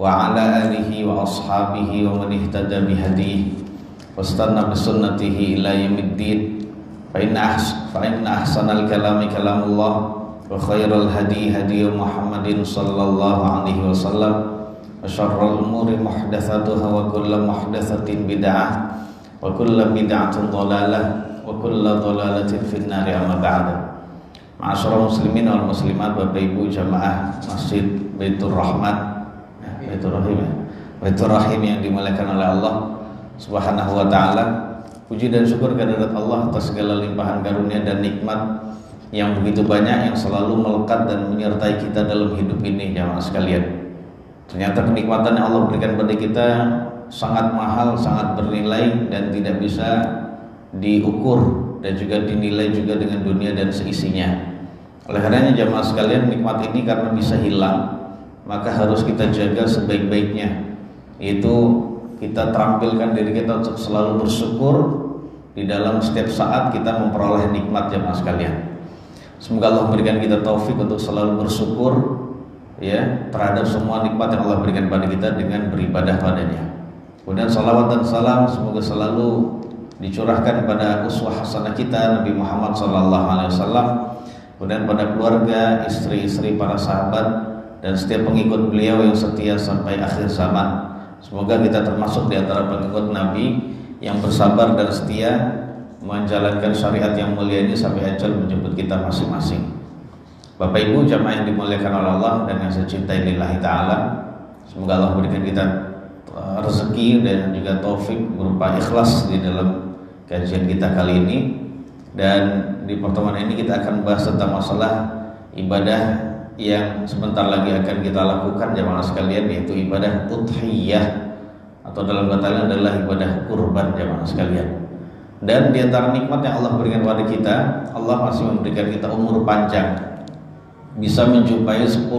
wa ala alihi wa ashabihi wa man ihtada bihadihi wastanna bisunnatihi ila yaumiddin. Fa inna ahsanal kalami kalamullah wa khairal hadi hadi Muhammadin sallallahu alaihi wasallam wa syarrul umuri muhdatsatuha wa kullu muhdatsatin bid'ah wa kullu bid'atin dhalalah wa kullu dhalalatin finnar. Amma ba'du. Ma'asyiral muslimin wal muslimat, Bapak Ibu jamaah Masjid Baitur Rahmat, Baitur Rahim yang dimuliakan oleh Allah Subhanahu wa taala. Puji dan syukur kehadirat Allah atas segala limpahan karunia dan nikmat yang begitu banyak yang selalu melekat dan menyertai kita dalam hidup ini, jamaah sekalian. Ternyata kenikmatan yang Allah berikan pada kita sangat mahal, sangat bernilai dan tidak bisa diukur dan juga dinilai juga dengan dunia dan seisinya. Oleh karenanya jamaah sekalian, nikmat ini karena bisa hilang, maka harus kita jaga sebaik-baiknya, yaitu kita terampilkan diri kita untuk selalu bersyukur di dalam setiap saat kita memperoleh nikmat, jamaah sekalian. Semoga Allah memberikan kita taufik untuk selalu bersyukur ya terhadap semua nikmat yang Allah berikan pada kita dengan beribadah padanya. Kemudian salawat dan salam semoga selalu dicurahkan pada uswah hasanah kita Nabi Muhammad SAW, kemudian pada keluarga, istri-istri, para sahabat dan setiap pengikut beliau yang setia sampai akhir zaman. Semoga kita termasuk di antara pengikut Nabi yang bersabar dan setia menjalankan syariat yang mulia ini sampai ajal menjemput kita masing-masing. Bapak Ibu jamaah yang dimuliakan oleh Allah dan yang saya cintai lillahi ta'ala, semoga Allah berikan kita rezeki dan juga taufik berupa ikhlas di dalam kajian kita kali ini. Dan di pertemuan ini kita akan bahas tentang masalah ibadah yang sebentar lagi akan kita lakukan jamaah sekalian, yaitu ibadah udhiyah atau dalam kata lain adalah ibadah kurban jamaah sekalian. Dan di antara nikmat yang Allah berikan kepada kita, Allah masih memberikan kita umur panjang, bisa menjumpai 10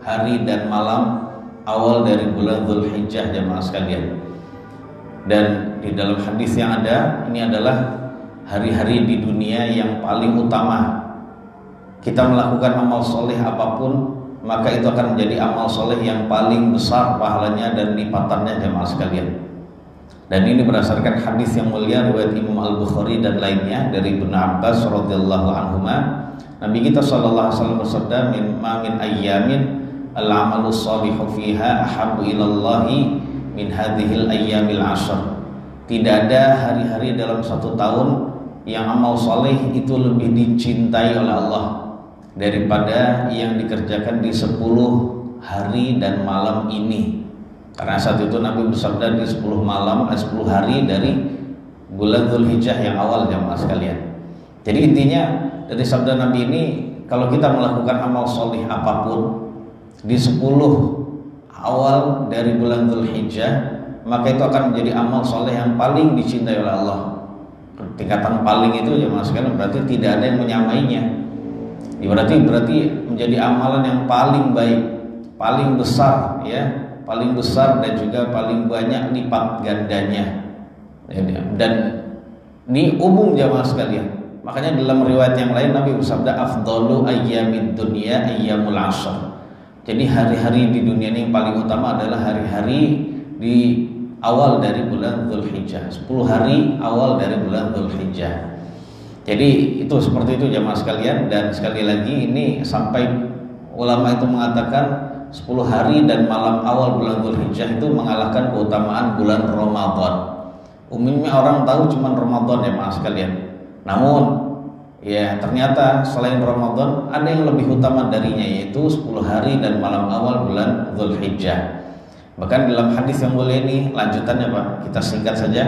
hari dan malam awal dari bulan Dzulhijjah jamaah sekalian. Dan di dalam hadis yang ada, ini adalah hari-hari di dunia yang paling utama. Kita melakukan amal soleh apapun, maka itu akan menjadi amal soleh yang paling besar pahalanya dan lipatannya jamaah sekalian. Dan ini berdasarkan hadis yang mulia riwayat Imam Al-Bukhari dan lainnya dari Ibnu Abbas radhiyallahu anhuma. Nabi kita sallallahu alaihi wasallam bersabda, min ayyamin al-amalu shalihu fiha ahabbu ilallahi min hadhil ayyamil ashr. Tidak ada hari-hari dalam satu tahun yang amal soleh itu lebih dicintai oleh Allah daripada yang dikerjakan di 10 hari dan malam ini. Karena saat itu Nabi bersabda di 10 hari dari bulan Dzulhijjah yang awal jamaah sekalian. Jadi intinya dari sabda Nabi ini, kalau kita melakukan amal soleh apapun di 10 awal dari bulan Dzulhijjah, maka itu akan menjadi amal soleh yang paling dicintai oleh Allah. Tingkatan paling itu jamaah sekalian berarti tidak ada yang menyamainya. Berarti menjadi amalan yang paling baik, paling besar ya, paling besar dan juga paling banyak lipat gandanya. Dan ini umum jamaah sekalian. Makanya dalam riwayat yang lain Nabi bersabda, afdalu ayyamid dunya ayyamul ashr. Jadi hari-hari di dunia ini yang paling utama adalah hari-hari di awal dari bulan Dzulhijjah, 10 hari awal dari bulan Dzulhijjah. Jadi itu seperti itu jamaah sekalian. Dan sekali lagi ini sampai ulama itu mengatakan 10 hari dan malam awal bulan Dzulhijjah itu mengalahkan keutamaan bulan Ramadan. Umumnya orang tahu cuma Ramadan jamaah sekalian. Namun ya ternyata selain Ramadan ada yang lebih utama darinya, yaitu 10 hari dan malam awal bulan Dzulhijjah. Bahkan dalam hadis yang mulia ini lanjutannya Pak, kita singkat saja.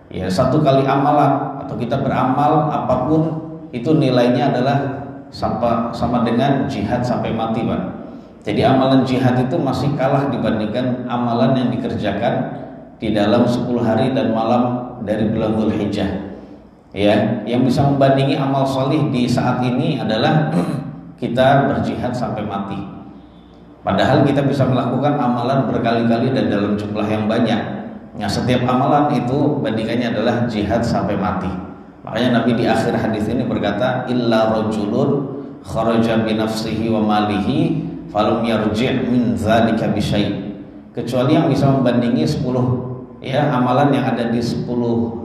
Ya, satu kali amalan atau kita beramal apapun itu nilainya adalah sama dengan jihad sampai mati Pak. Jadi amalan jihad itu masih kalah dibandingkan amalan yang dikerjakan di dalam 10 hari dan malam dari bulan Dzulhijjah. Ya, yang bisa membandingi amal solih di saat ini adalah kita berjihad sampai mati. Padahal kita bisa melakukan amalan berkali-kali dan dalam jumlah yang banyak. Nah, setiap amalan itu bandingannya adalah jihad sampai mati. Makanya Nabi di akhir hadis ini berkata, illa rajulun kharaja bi nafsihi wa malihi falam yarji' min dzalika bi syai'. kecuali yang bisa membandingi 10 ya amalan yang ada di 10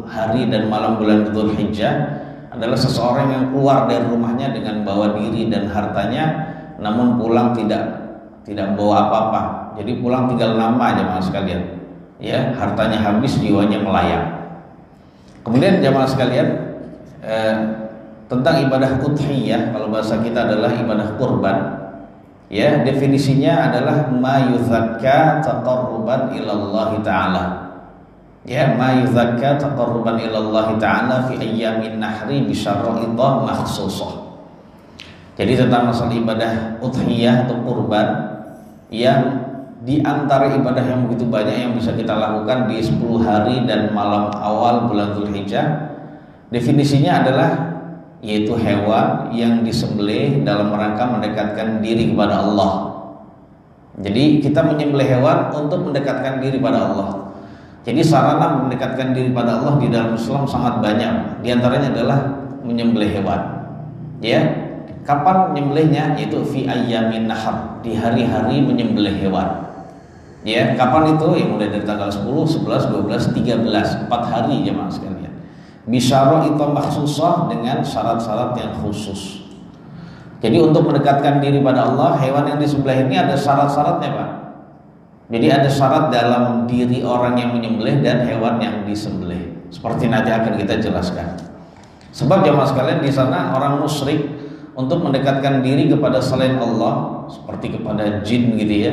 hari dan malam bulan Dzulhijjah adalah seseorang yang keluar dari rumahnya dengan bawa diri dan hartanya, namun pulang tidak bawa apa-apa. Jadi pulang tinggal nama jemaah sekalian. Ya, hartanya habis, jiwanya melayang. Kemudian jemaah sekalian, tentang ibadah udhiyah, kalau bahasa kita adalah ibadah kurban. Ya, definisinya adalah ma yuzakka taqarruban ilallah ta'ala. Ya, ma yuzakka taqarruban ilallah ta'ala fi ayyamin nahri bi syara'idha makhsusah. Jadi tentang masalah ibadah udhiyah atau kurban yang di antara ibadah yang begitu banyak yang bisa kita lakukan di 10 hari dan malam awal bulan Dzulhijjah, definisinya adalah yaitu hewan yang disembelih dalam rangka mendekatkan diri kepada Allah. Jadi kita menyembelih hewan untuk mendekatkan diri pada Allah. Jadi sarana mendekatkan diri pada Allah di dalam Islam sangat banyak. Di antaranya adalah menyembelih hewan. Ya. Kapan menyembelihnya? Yaitu fi ayyamin nahar, di hari-hari menyembelih hewan. Ya, kapan itu? Ya mulai dari tanggal 10, 11, 12, 13, 4 hari jemaah sekalian. Bisyara itu makhsusah dengan syarat-syarat yang khusus. Jadi untuk mendekatkan diri pada Allah, hewan yang disembelih ini ada syarat-syaratnya, Pak. Jadi ada syarat dalam diri orang yang menyembelih dan hewan yang disembelih. Seperti nanti akan kita jelaskan. Sebab jemaah sekalian di sana orang musyrik untuk mendekatkan diri kepada selain Allah seperti kepada jin gitu ya,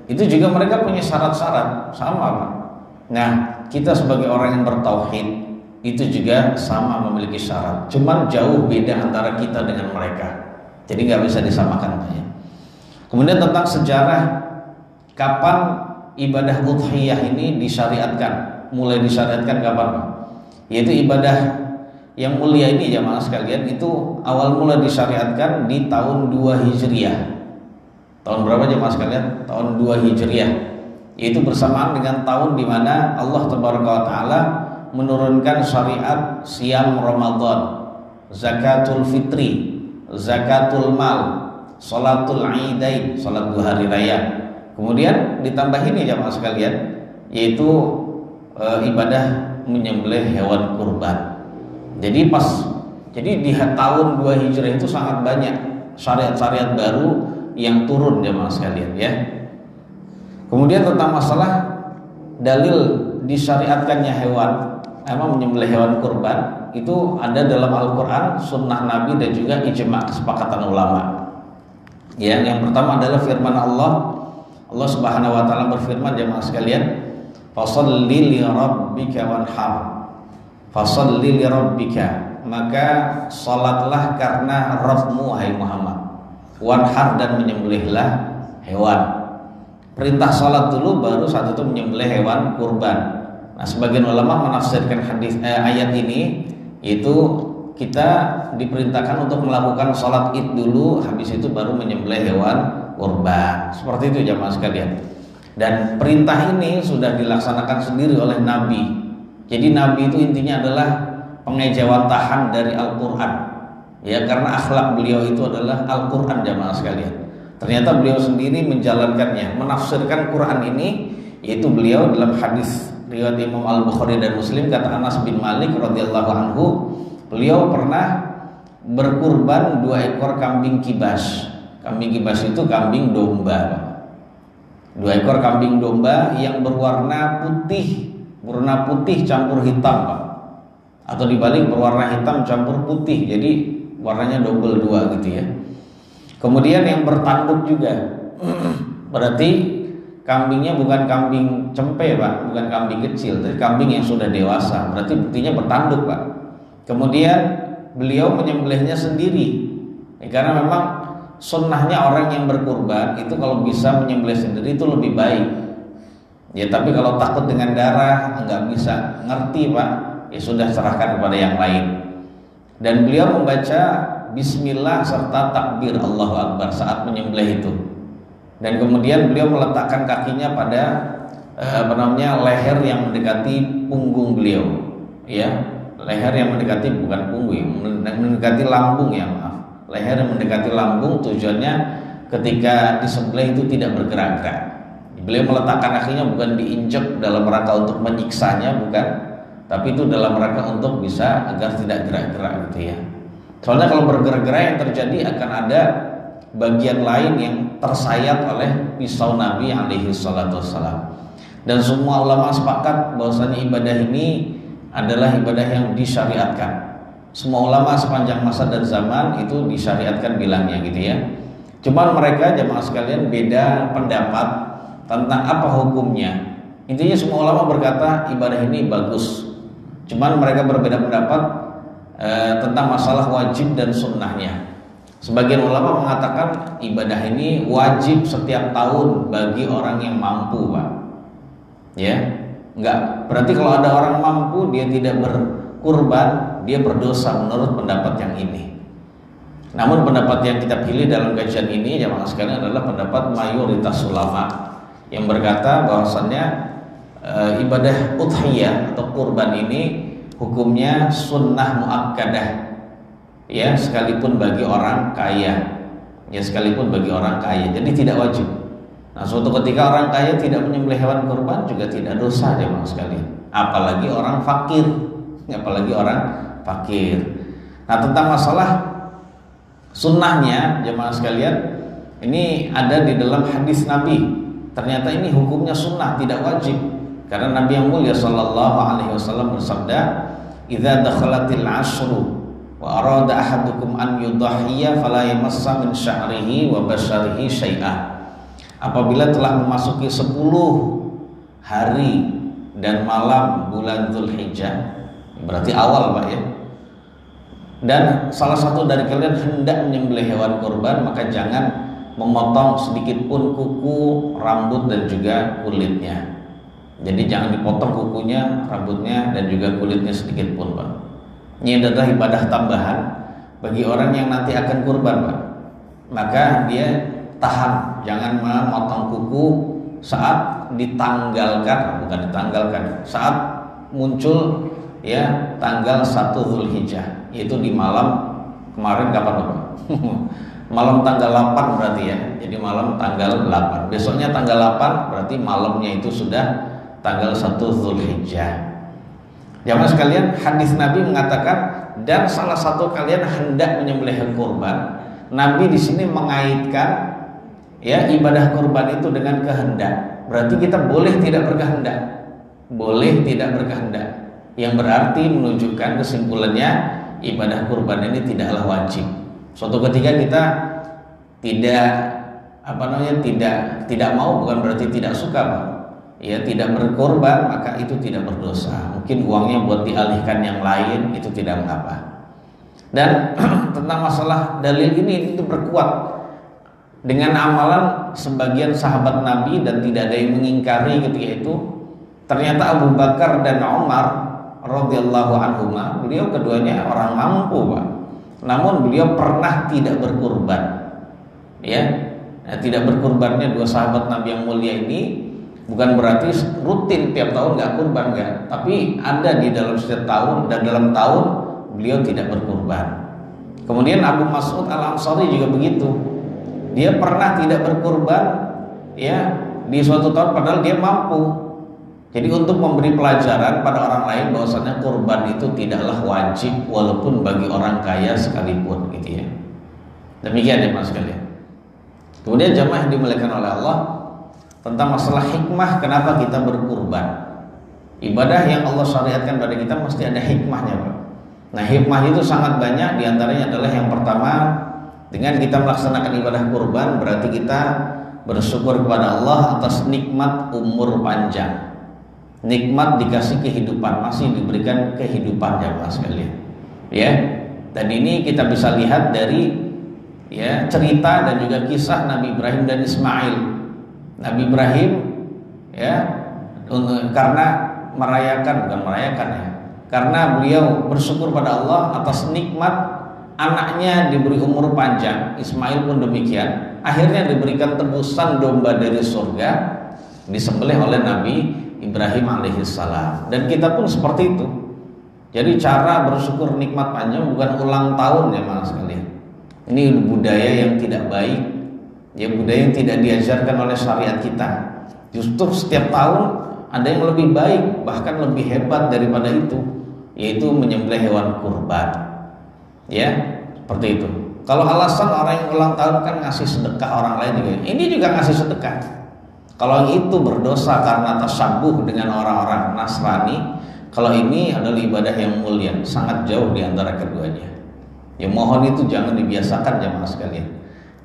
itu juga mereka punya syarat-syarat sama, Pak. Nah, kita sebagai orang yang bertauhid itu juga sama memiliki syarat, cuman jauh beda antara kita dengan mereka, jadi nggak bisa disamakan, Pak ya. Kemudian tentang sejarah kapan ibadah udhiyah ini disyariatkan, mulai disyariatkan kapan, Pak? Yaitu ibadah yang mulia ini jamaah sekalian itu awal mula disyariatkan di tahun 2 Hijriah. Tahun berapa jamaah sekalian? Tahun 2 Hijriah. Yaitu bersamaan dengan tahun di mana Allah Taala menurunkan syariat siam Ramadan, zakatul fitri, zakatul mal, salatul aidain, salat 2 hari raya. Kemudian ditambah ini jamaah sekalian, yaitu ibadah menyembelih hewan kurban. Jadi di tahun 2 Hijrah itu sangat banyak syariat-syariat baru yang turun jemaah sekalian ya. Kemudian tentang masalah dalil disyariatkannya hewan, emang menyembelih hewan kurban itu ada dalam Al-Qur'an, sunnah Nabi dan juga ijma' kesepakatan ulama. Ya, yang pertama adalah firman Allah. Allah Subhanahu wa taala berfirman jemaah sekalian, "Fasholli li rabbika wanhar." Fasholli li rabbika, maka salatlah karena Rabbmu hai Muhammad. Wanhar, dan menyembelihlah hewan. Perintah salat dulu, baru saat itu menyembelih hewan kurban. Nah, sebagian ulama menafsirkan ayat ini itu kita diperintahkan untuk melakukan salat Id dulu, habis itu baru menyembelih hewan kurban. Seperti itu jamaah sekalian. Dan perintah ini sudah dilaksanakan sendiri oleh Nabi. Jadi Nabi itu intinya adalah pengejawantahan dari Al-Quran. Ya, karena akhlak beliau itu adalah Al-Quran jamaah sekalian. Ternyata beliau sendiri menjalankannya, menafsirkan Quran ini, yaitu beliau dalam hadis riwayat Imam Al-Bukhari dan Muslim, kata Anas bin Malik radhiyallahu anhu, beliau pernah berkurban 2 ekor kambing kibas. Kambing kibas itu kambing domba. 2 ekor kambing domba yang berwarna putih campur hitam, Pak. Atau dibalik, berwarna hitam campur putih, jadi warnanya double 2 gitu ya. Kemudian yang bertanduk juga. Berarti kambingnya bukan kambing cempe, Pak, bukan kambing kecil, tapi kambing yang sudah dewasa. Berarti buktinya bertanduk, Pak. Kemudian beliau menyembelihnya sendiri. Karena memang sunnahnya orang yang berkurban itu kalau bisa menyembelih sendiri itu lebih baik. Ya, tapi kalau takut dengan darah, nggak bisa ngerti, Pak, ya sudah serahkan kepada yang lain. Dan beliau membaca bismillah serta takbir Allahu Akbar saat menyembelih itu. Dan kemudian beliau meletakkan kakinya pada leher yang mendekati punggung beliau. Ya, leher yang mendekati, bukan punggung, mendekati lambung ya, maaf. Leher yang mendekati lambung, tujuannya ketika disembelih itu tidak bergerak-gerak. Beliau meletakkan kakinya bukan diinjak dalam rangka untuk menyiksanya, bukan, tapi itu dalam rangka untuk bisa agar tidak gerak-gerak gitu ya. Soalnya kalau bergerak-gerak yang terjadi akan ada bagian lain yang tersayat oleh pisau Nabi alaihi salatu wassalam. Dan semua ulama sepakat bahwasanya ibadah ini adalah ibadah yang disyariatkan. Semua ulama sepanjang masa dan zaman itu disyariatkan bilangnya gitu ya. Cuman mereka jamaah sekalian beda pendapat tentang apa hukumnya. Intinya semua ulama berkata ibadah ini bagus. Cuman mereka berbeda pendapat tentang masalah wajib dan sunnahnya. Sebagian ulama mengatakan ibadah ini wajib setiap tahun bagi orang yang mampu, Pak. Ya, enggak. Berarti kalau ada orang mampu dia tidak berkurban, dia berdosa menurut pendapat yang ini. Namun pendapat yang kita pilih dalam kajian ini jamaah sekalian adalah pendapat mayoritas ulama yang berkata bahwasannya ibadah udhiyah atau kurban ini hukumnya sunnah muakkadah, ya, sekalipun bagi orang kaya, ya, sekalipun bagi orang kaya, jadi tidak wajib. Nah, suatu ketika orang kaya tidak menyembelih hewan kurban juga tidak dosa jemaah sekalian, apalagi orang fakir, apalagi orang fakir. Nah, tentang masalah sunnahnya jemaah sekalian, ini ada di dalam hadis Nabi. Ternyata ini hukumnya sunnah, tidak wajib. Karena Nabi yang mulia sallallahu alaihi wasallam bersabda, "Idza dakhalatil 'ashru wa arada ahadukum an yudhhiya fala yamassa min sya'rihi wa basyarihi syai'ah." Apabila telah memasuki 10 hari dan malam bulan Dzulhijjah, berarti awal, Pak, ya. Dan salah satu dari kalian hendak menyembelih hewan kurban, maka jangan memotong sedikit pun kuku, rambut dan juga kulitnya. Jadi jangan dipotong kukunya, rambutnya dan juga kulitnya sedikit pun, Pak. Ini adalah ibadah tambahan bagi orang yang nanti akan kurban, Pak. Maka dia tahan, jangan memotong kuku saat ditanggalkan, bukan ditanggalkan, saat muncul ya tanggal 1 Dzulhijjah, yaitu di malam kemarin kapan, Pak? Malam tanggal 8 berarti ya. Jadi malam tanggal 8. Besoknya tanggal 8 berarti malamnya itu sudah tanggal 1 Dzulhijjah. Jamaah sekalian, hadis Nabi mengatakan dan salah satu kalian hendak menyembelih kurban. Nabi di sini mengaitkan ya ibadah kurban itu dengan kehendak. Berarti kita boleh tidak berkehendak. Boleh tidak berkehendak. Yang berarti menunjukkan kesimpulannya ibadah kurban ini tidaklah wajib. Suatu ketika kita tidak mau, bukan berarti tidak suka, Pak. Ya, tidak berkorban, maka itu tidak berdosa. Mungkin uangnya buat dialihkan yang lain, itu tidak mengapa. Dan tentang masalah dalil ini itu berkuat dengan amalan sebagian sahabat Nabi dan tidak ada yang mengingkari ketika itu. Ternyata Abu Bakar dan Umar radhiyallahu anhuma, beliau keduanya orang mampu, Pak. Namun beliau pernah tidak berkurban. Ya, tidak berkurbannya dua sahabat Nabi yang mulia ini bukan berarti rutin tiap tahun nggak kurban, nggak. Tapi ada di dalam setiap tahun dan dalam tahun beliau tidak berkurban. Kemudian Abu Mas'ud Al-Ansari juga begitu. Dia pernah tidak berkurban, ya, di suatu tahun padahal dia mampu. Jadi untuk memberi pelajaran pada orang lain bahwasanya kurban itu tidaklah wajib walaupun bagi orang kaya sekalipun, gitu ya. Demikian ya Mas sekalian. Kemudian jamaah yang dimuliakan oleh Allah, tentang masalah hikmah kenapa kita berkurban. Ibadah yang Allah syariatkan pada kita mesti ada hikmahnya, Pak. Nah, hikmah itu sangat banyak. Di antaranya adalah yang pertama, dengan kita melaksanakan ibadah kurban berarti kita bersyukur kepada Allah atas nikmat umur panjang. Nikmat dikasih kehidupan, masih diberikan kehidupan jamaah sekalian. Ya. Dan ini kita bisa lihat dari ya cerita dan juga kisah Nabi Ibrahim dan Ismail. Nabi Ibrahim ya karena karena beliau bersyukur pada Allah atas nikmat anaknya diberi umur panjang. Ismail pun demikian, akhirnya diberikan tebusan domba dari surga, disembelih oleh Nabi Ibrahim alaihissalam. Dan kita pun seperti itu. Jadi cara bersyukur nikmat panjang bukan ulang tahun ya mas sekalian. Ini budaya yang tidak baik, ya budaya yang tidak diajarkan oleh syariat kita. Justru setiap tahun ada yang lebih baik, bahkan lebih hebat daripada itu, yaitu menyembelih hewan kurban. Ya, seperti itu. Kalau alasan orang yang ulang tahun kan ngasih sedekah orang lain juga, ini juga ngasih sedekah. Kalau itu berdosa karena tasyabuh dengan orang-orang Nasrani, kalau ini adalah ibadah yang mulia, sangat jauh di antara keduanya. Ya mohon itu jangan dibiasakan jamaah sekalian.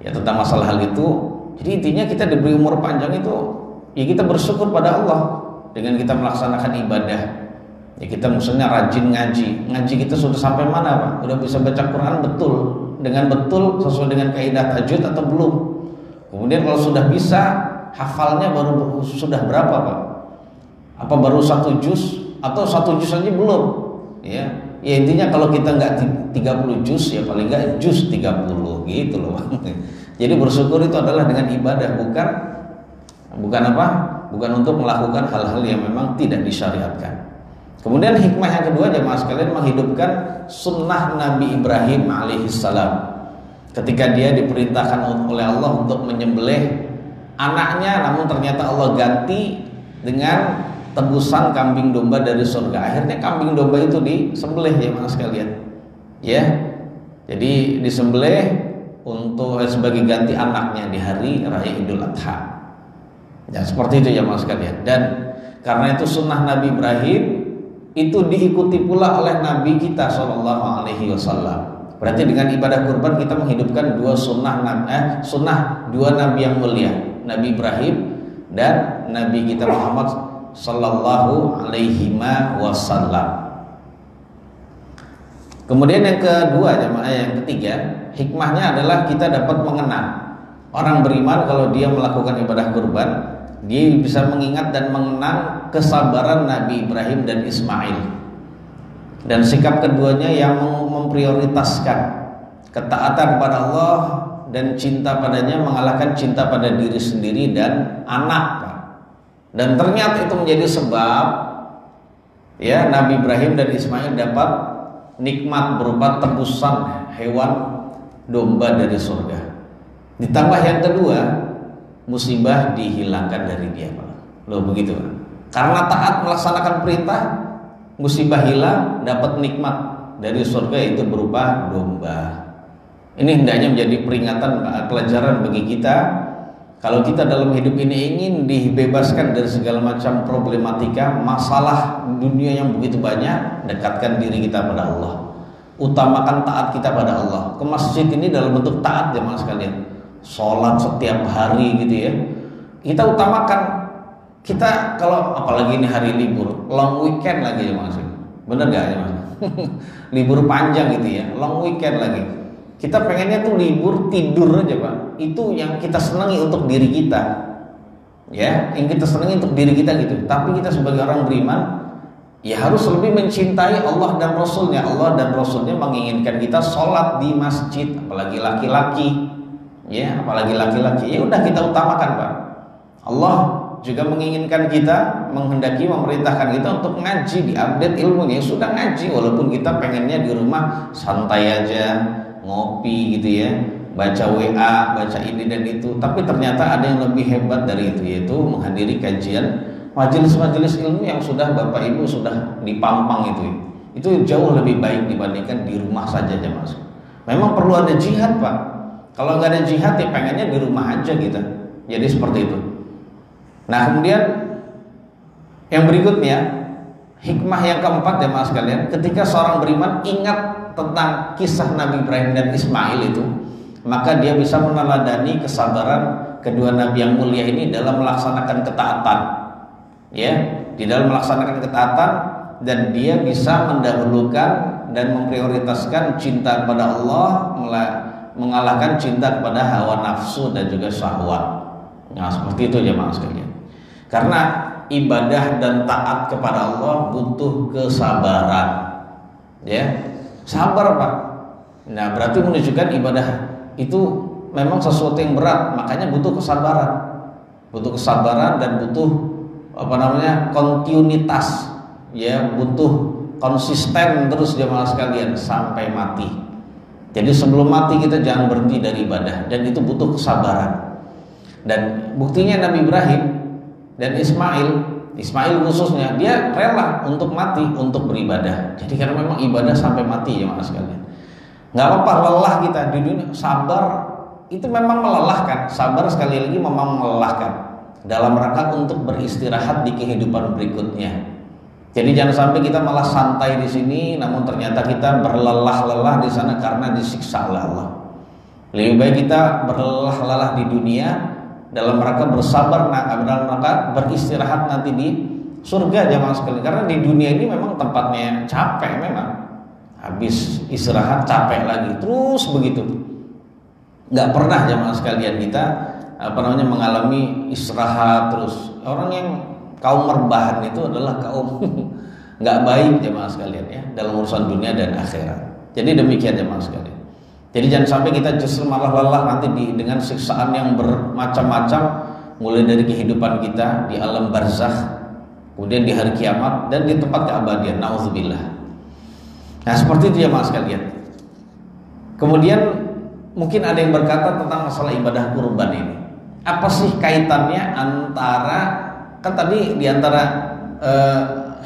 Ya tentang masalah hal itu, jadi intinya kita diberi umur panjang itu, ya kita bersyukur pada Allah dengan kita melaksanakan ibadah. Ya kita misalnya rajin ngaji kita sudah sampai mana Pak? Udah bisa baca Quran betul, dengan betul sesuai dengan kaidah tajwid atau belum? Kemudian kalau sudah bisa, hafalnya baru sudah berapa Pak? Apa baru 1 juz atau 1 juz aja belum? Ya intinya kalau kita nggak 30 juz ya paling nggak juz 30 gitu loh. Jadi bersyukur itu adalah dengan ibadah, bukan apa? Bukan untuk melakukan hal-hal yang memang tidak disyariatkan. Kemudian hikmah yang kedua jemaah sekalian, menghidupkan sunnah Nabi Ibrahim alaihissalam ketika dia diperintahkan oleh Allah untuk menyembelih anaknya, namun ternyata Allah ganti dengan tebusan kambing domba dari surga. Akhirnya kambing domba itu disembelih jemaah sekalian. Ya. Jadi disembelih untuk sebagai ganti anaknya di hari raya Idul Adha. Ya, seperti itu jemaah sekalian. Dan karena itu sunnah Nabi Ibrahim itu diikuti pula oleh Nabi kita Shallallahu Alaihi Wasallam. Berarti dengan ibadah kurban kita menghidupkan sunnah dua nabi yang mulia, Nabi Ibrahim dan Nabi kita Muhammad Sallallahu Alaihi Wasallam. Kemudian yang kedua jemaah, yang ketiga, hikmahnya adalah kita dapat mengenang orang beriman kalau dia melakukan ibadah kurban, dia bisa mengingat dan mengenang kesabaran Nabi Ibrahim dan Ismail dan sikap keduanya yang memprioritaskan ketaatan pada Allah dan cinta padanya mengalahkan cinta pada diri sendiri dan anak. Dan ternyata itu menjadi sebab ya Nabi Ibrahim dan Ismail dapat nikmat berupa tebusan hewan domba dari surga. Ditambah yang kedua, musibah dihilangkan dari dia Pak. Loh begitu Pak. Karena taat melaksanakan perintah, musibah hilang, dapat nikmat dari surga itu berupa domba. Ini hendaknya menjadi peringatan, pelajaran bagi kita. Kalau kita dalam hidup ini ingin dibebaskan dari segala macam problematika, masalah dunia yang begitu banyak, dekatkan diri kita pada Allah. Utamakan taat kita pada Allah. Ke masjid ini dalam bentuk taat jemaah sekalian. Sholat setiap hari gitu ya. Kita utamakan. Kita kalau apalagi ini hari libur, long weekend lagi jemaah sekalian. Bener gak jemaah? Libur panjang gitu ya, long weekend lagi. Kita pengennya tuh libur tidur aja Pak. Itu yang kita senangi untuk diri kita. Ya, yang kita senangi untuk diri kita gitu. Tapi kita sebagai orang beriman ya harus lebih mencintai Allah dan Rasulnya. Allah dan Rasulnya menginginkan kita sholat di masjid, apalagi laki-laki. Ya, apalagi laki-laki. Ya udah kita utamakan Pak. Allah juga menginginkan kita, menghendaki, memerintahkan kita untuk ngaji, diupdate ilmunya. Sudah ngaji, walaupun kita pengennya di rumah santai aja, ngopi gitu ya, baca WA, baca ini dan itu. Tapi ternyata ada yang lebih hebat dari itu, yaitu menghadiri kajian majelis-majelis ilmu yang sudah Bapak Ibu sudah dipampang itu. Itu jauh lebih baik dibandingkan di rumah saja jemaah. Memang perlu ada jihad Pak. Kalau nggak ada jihad ya pengennya di rumah aja kita. Jadi seperti itu. Nah kemudian yang berikutnya, hikmah yang keempat jemaah sekalian, ketika seorang beriman ingat tentang kisah Nabi Ibrahim dan Ismail itu, maka dia bisa meneladani kesabaran kedua nabi yang mulia ini dalam melaksanakan ketaatan. Ya, di dalam melaksanakan ketaatan, dan dia bisa mendahulukan dan memprioritaskan cinta kepada Allah mengalahkan cinta kepada hawa nafsu dan juga syahwat. Nah seperti itu jemaah sekalian. Karena ibadah dan taat kepada Allah butuh kesabaran. Ya, sabar Pak. Nah berarti menunjukkan ibadah itu memang sesuatu yang berat, makanya butuh kesabaran. Butuh kesabaran dan butuh kontinuitas. Ya, butuh konsisten terus jemaah sekalian sampai mati. Jadi sebelum mati kita jangan berhenti dari ibadah, dan itu butuh kesabaran. Dan buktinya Nabi Ibrahim Dan Ismail khususnya dia rela untuk mati untuk beribadah. Jadi karena memang ibadah sampai mati ya mas sekalian. Nggak apa-apa lelah kita di dunia, sabar itu memang melelahkan. Sabar sekali lagi memang melelahkan dalam rangka untuk beristirahat di kehidupan berikutnya. Jadi jangan sampai kita malah santai di sini, namun ternyata kita berlelah-lelah di sana karena disiksa oleh Allah. Lebih baik kita berlelah-lelah di dunia dalam rangka bersabar, dalam rangka beristirahat nanti di surga jamaah sekalian. Karena di dunia ini memang tempatnya capek memang. Habis istirahat capek lagi, terus begitu. Nggak pernah jamaah sekalian kita mengalami istirahat terus. Orang yang kaum merbahan itu adalah kaum nggak baik jemaah sekalian ya dalam urusan dunia dan akhirat. Jadi demikian jemaah sekalian. Jadi jangan sampai kita justru malah lelah nanti dengan siksaan yang bermacam-macam, mulai dari kehidupan kita di alam barzakh, kemudian di hari kiamat dan di tempat keabadian. Nauzubillah. Nah seperti itu jemaah sekalian. Kemudian mungkin ada yang berkata tentang masalah ibadah kurban ini. Apa sih kaitannya antara, kan tadi diantara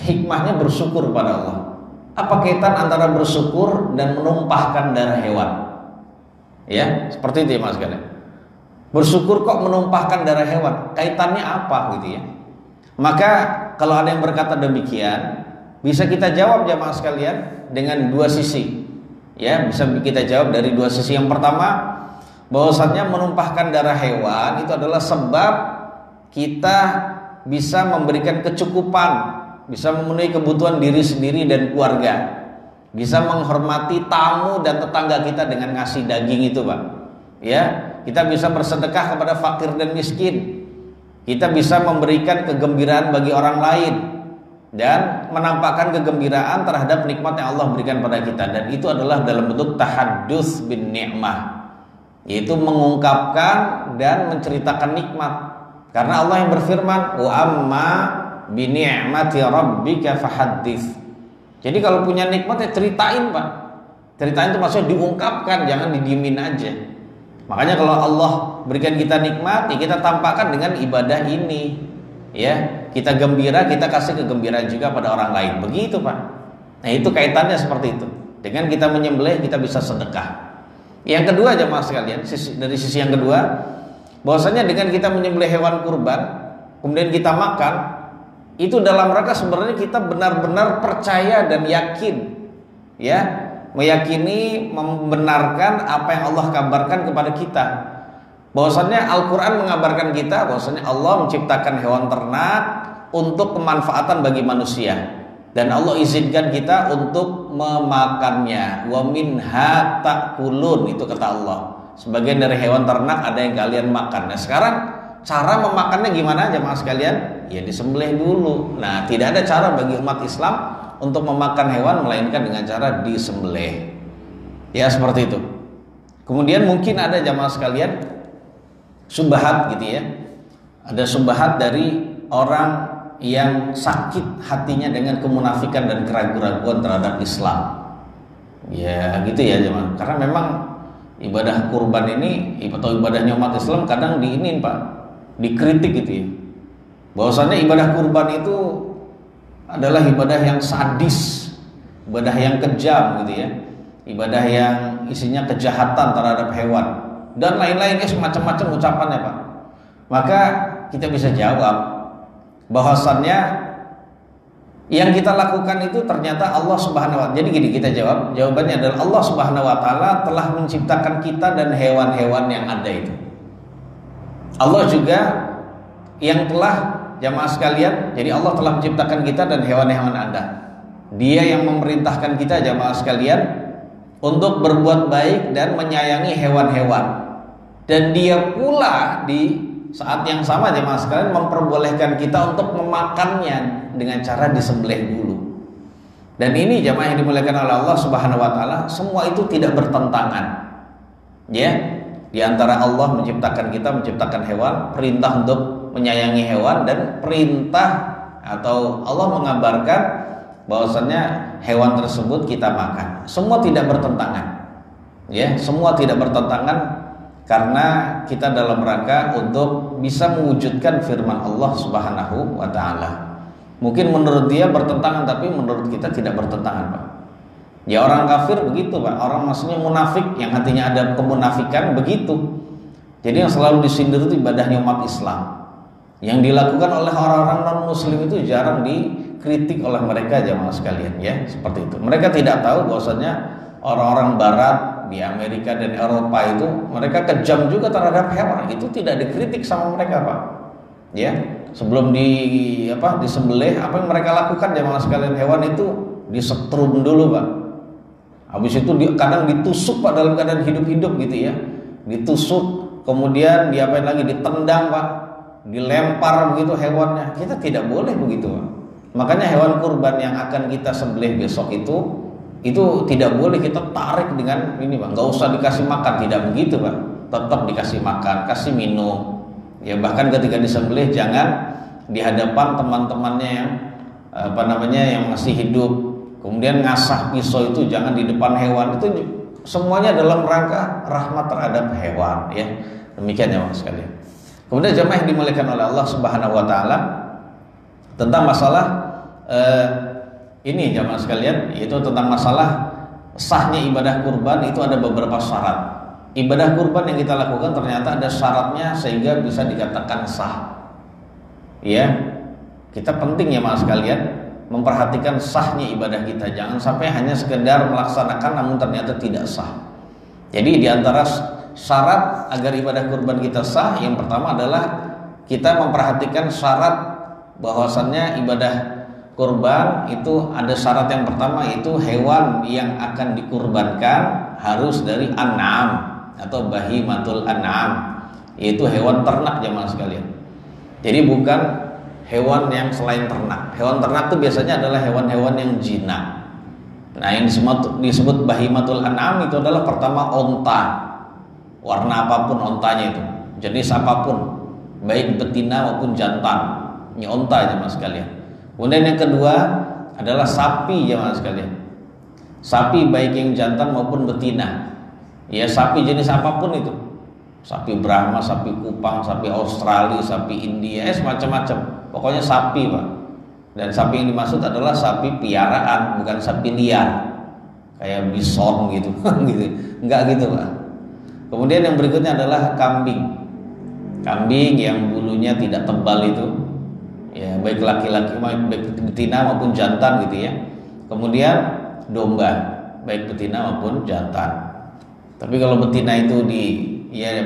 hikmahnya bersyukur pada Allah. Apa kaitan antara bersyukur dan menumpahkan darah hewan? Ya, seperti itu ya mas sekalian. Bersyukur kok menumpahkan darah hewan? Kaitannya apa gitu ya? Maka kalau ada yang berkata demikian, bisa kita jawab jamaah sekalian dengan dua sisi. Ya, bisa kita jawab dari dua sisi. Yang pertama, bahwasannya menumpahkan darah hewan itu adalah sebab kita bisa memberikan kecukupan, bisa memenuhi kebutuhan diri sendiri dan keluarga, bisa menghormati tamu dan tetangga kita dengan ngasih daging itu pak. Ya, kita bisa bersedekah kepada fakir dan miskin, kita bisa memberikan kegembiraan bagi orang lain dan menampakkan kegembiraan terhadap nikmat yang Allah berikan pada kita. Dan itu adalah dalam bentuk tahaddus bin ni'mah, yaitu mengungkapkan dan menceritakan nikmat. Karena Allah yang berfirman, wa amma bi ni'mati rabbika fahaddits. Jadi kalau punya nikmat ya ceritain pak. Ceritain itu maksudnya diungkapkan, jangan didiemin aja. Makanya kalau Allah berikan kita nikmat, ya kita tampakkan dengan ibadah ini. Ya, kita gembira, kita kasih kegembiraan juga pada orang lain. Begitu pak. Nah itu kaitannya seperti itu. Dengan kita menyembelih kita bisa sedekah. Yang kedua jemaah sekalian, dari sisi yang kedua, bahwasanya dengan kita menyembelih hewan kurban, kemudian kita makan, itu dalam rangka sebenarnya kita benar-benar percaya dan yakin, ya, meyakini, membenarkan apa yang Allah kabarkan kepada kita. Bahwasanya Al-Quran mengabarkan kita, bahwasanya Allah menciptakan hewan ternak untuk kemanfaatan bagi manusia, dan Allah izinkan kita untuk memakannya. Wa minha ta'kulun, itu kata Allah. Sebagian dari hewan ternak ada yang kalian makan. Nah sekarang cara memakannya gimana jemaah sekalian? Ya disembelih dulu. Nah tidak ada cara bagi umat Islam untuk memakan hewan melainkan dengan cara disembelih. Ya seperti itu. Kemudian mungkin ada jemaah sekalian subhat gitu ya. Ada subhat dari orang yang sakit hatinya dengan kemunafikan dan keraguan-keraguan terhadap Islam. Ya gitu ya jemaah. Karena memang ibadah kurban ini atau ibadahnya umat Islam kadang diinin pak, dikritik gitu ya. Bahwasannya ibadah kurban itu adalah ibadah yang sadis, ibadah yang kejam gitu ya, ibadah yang isinya kejahatan terhadap hewan dan lain-lainnya semacam-macam ucapannya pak. Maka kita bisa jawab bahwasannya yang kita lakukan itu ternyata Allah Subhanahu wa Ta'ala. Jadi gini kita jawab, jawabannya adalah Allah Subhanahu wa Ta'ala telah menciptakan kita dan hewan-hewan yang ada itu. Allah juga yang telah, jamaah sekalian, jadi Allah telah menciptakan kita dan hewan-hewan Anda. Dia yang memerintahkan kita jamaah sekalian untuk berbuat baik dan menyayangi hewan-hewan. Dan dia pula di saat yang sama jemaah sekalian memperbolehkan kita untuk memakannya dengan cara disembelih dulu. Dan ini jemaah yang dimuliakan oleh Allah Subhanahu wa Ta'ala, semua itu tidak bertentangan. Ya, di antara Allah menciptakan kita, menciptakan hewan, perintah untuk menyayangi hewan, dan perintah atau Allah mengabarkan bahwasannya hewan tersebut kita makan. Semua tidak bertentangan. Ya, semua tidak bertentangan. karena kita dalam rangka untuk bisa mewujudkan firman Allah Subhanahu wa taala. Mungkin menurut dia bertentangan, tapi menurut kita tidak bertentangan, Pak. Ya orang kafir begitu, Pak. Orang maksudnya munafik yang hatinya ada kemunafikan begitu. Jadi yang selalu disindir itu ibadahnya umat Islam. Yang dilakukan oleh orang-orang non-muslim itu jarang dikritik oleh mereka, jamaah sekalian, ya, seperti itu. Mereka tidak tahu bahwasanya orang-orang barat di Amerika dan Eropa itu mereka kejam juga terhadap hewan. Itu tidak dikritik sama mereka, Pak. Ya, sebelum disembelih, apa yang mereka lakukan, jamaah sekalian, hewan itu disetrum dulu, Pak. Habis itu kadang ditusuk, Pak, dalam keadaan hidup-hidup gitu ya. Ditusuk, kemudian diapain lagi, ditendang, Pak. Dilempar begitu hewannya. Kita tidak boleh begitu, Pak. Makanya hewan kurban yang akan kita sembelih besok itu tidak boleh kita tarik dengan ini, Pak. Nggak usah dikasih makan, tidak begitu, Pak. Tetap dikasih makan, kasih minum. Ya, bahkan ketika disembelih jangan di hadapan teman-temannya yang masih hidup. Kemudian ngasah pisau itu jangan di depan hewan. Itu semuanya dalam rangka rahmat terhadap hewan, ya. Demikian ya, Mas sekalian. Kemudian jemaah yang dimuliakan oleh Allah Subhanahu wa taala, tentang masalah ini jemaah sekalian, yaitu tentang masalah sahnya ibadah kurban itu ada beberapa syarat. Ibadah kurban yang kita lakukan ternyata ada syaratnya sehingga bisa dikatakan sah. Ya. Kita penting ya Mas sekalian memperhatikan sahnya ibadah kita. Jangan sampai hanya sekedar melaksanakan namun ternyata tidak sah. Jadi di antara syarat agar ibadah kurban kita sah, yang pertama adalah kita memperhatikan syarat bahwasannya ibadah kurban itu ada syarat yang pertama, yaitu hewan yang akan dikurbankan harus dari an'am atau bahimatul an'am, yaitu hewan ternak jemaah sekalian. Jadi bukan hewan yang selain ternak. Hewan ternak itu biasanya adalah hewan-hewan yang jinak. Nah, yang disebut bahimatul an'am itu adalah pertama onta. Warna apapun ontanya itu, jenis apapun, baik betina maupun jantan. Ini onta jemaah sekalian. Kemudian yang kedua adalah sapi jemaah sekalian. Sapi baik yang jantan maupun betina. Ya, sapi jenis apapun itu. Sapi Brahma, sapi Kupang, sapi Australia, sapi India, semacam-macam. Pokoknya sapi, Pak. Dan sapi yang dimaksud adalah sapi piaraan, bukan sapi liar. Kayak bison gitu. gitu. Enggak gitu, Pak. Kemudian yang berikutnya adalah kambing. Kambing yang bulunya tidak tebal itu. Ya, baik laki-laki, baik betina maupun jantan gitu ya. Kemudian domba, baik betina maupun jantan. Tapi kalau betina itu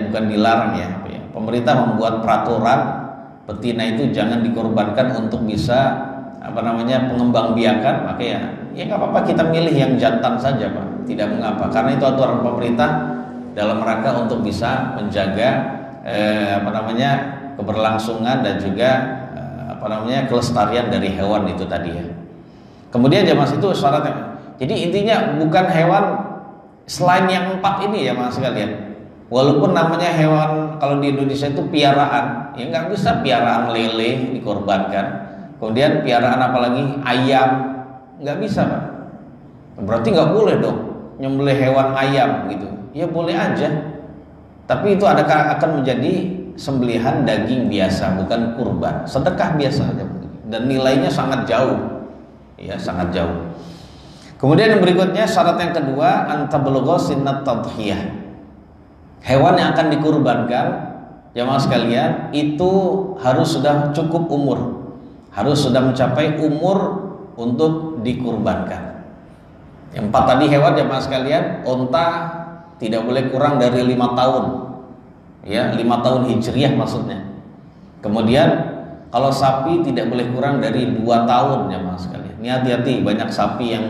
bukan dilarang ya. Pemerintah membuat peraturan betina itu jangan dikorbankan untuk bisa pengembangbiakan, maka ya nggak apa-apa, kita milih yang jantan saja, Pak. Tidak mengapa, karena itu aturan pemerintah dalam rangka untuk bisa menjaga keberlangsungan dan juga kelestarian dari hewan itu tadi ya. Kemudian jemaah itu syaratnya. Jadi intinya bukan hewan selain yang 4 ini ya Mas sekalian. Walaupun namanya hewan kalau di Indonesia itu piaraan, ya nggak bisa piaraan lele dikorbankan. Kemudian piaraan apalagi ayam, nggak bisa, Pak. Berarti nggak boleh dong nyembelih hewan ayam gitu. Ya boleh aja, tapi itu akan menjadi sembelihan daging biasa, bukan kurban, sedekah biasa aja, dan nilainya sangat jauh, ya sangat jauh. Kemudian yang berikutnya syarat yang kedua, antablugha sinnat tadhiyah. Hewan yang akan dikurbankan, jamaah sekalian, itu harus sudah cukup umur, harus sudah mencapai umur untuk dikurbankan. Yang 4 tadi hewan jamaah sekalian, onta tidak boleh kurang dari 5 tahun, ya 5 tahun hijriah maksudnya. Kemudian kalau sapi tidak boleh kurang dari 2 tahun jamaah sekalian. Ini hati-hati, banyak sapi yang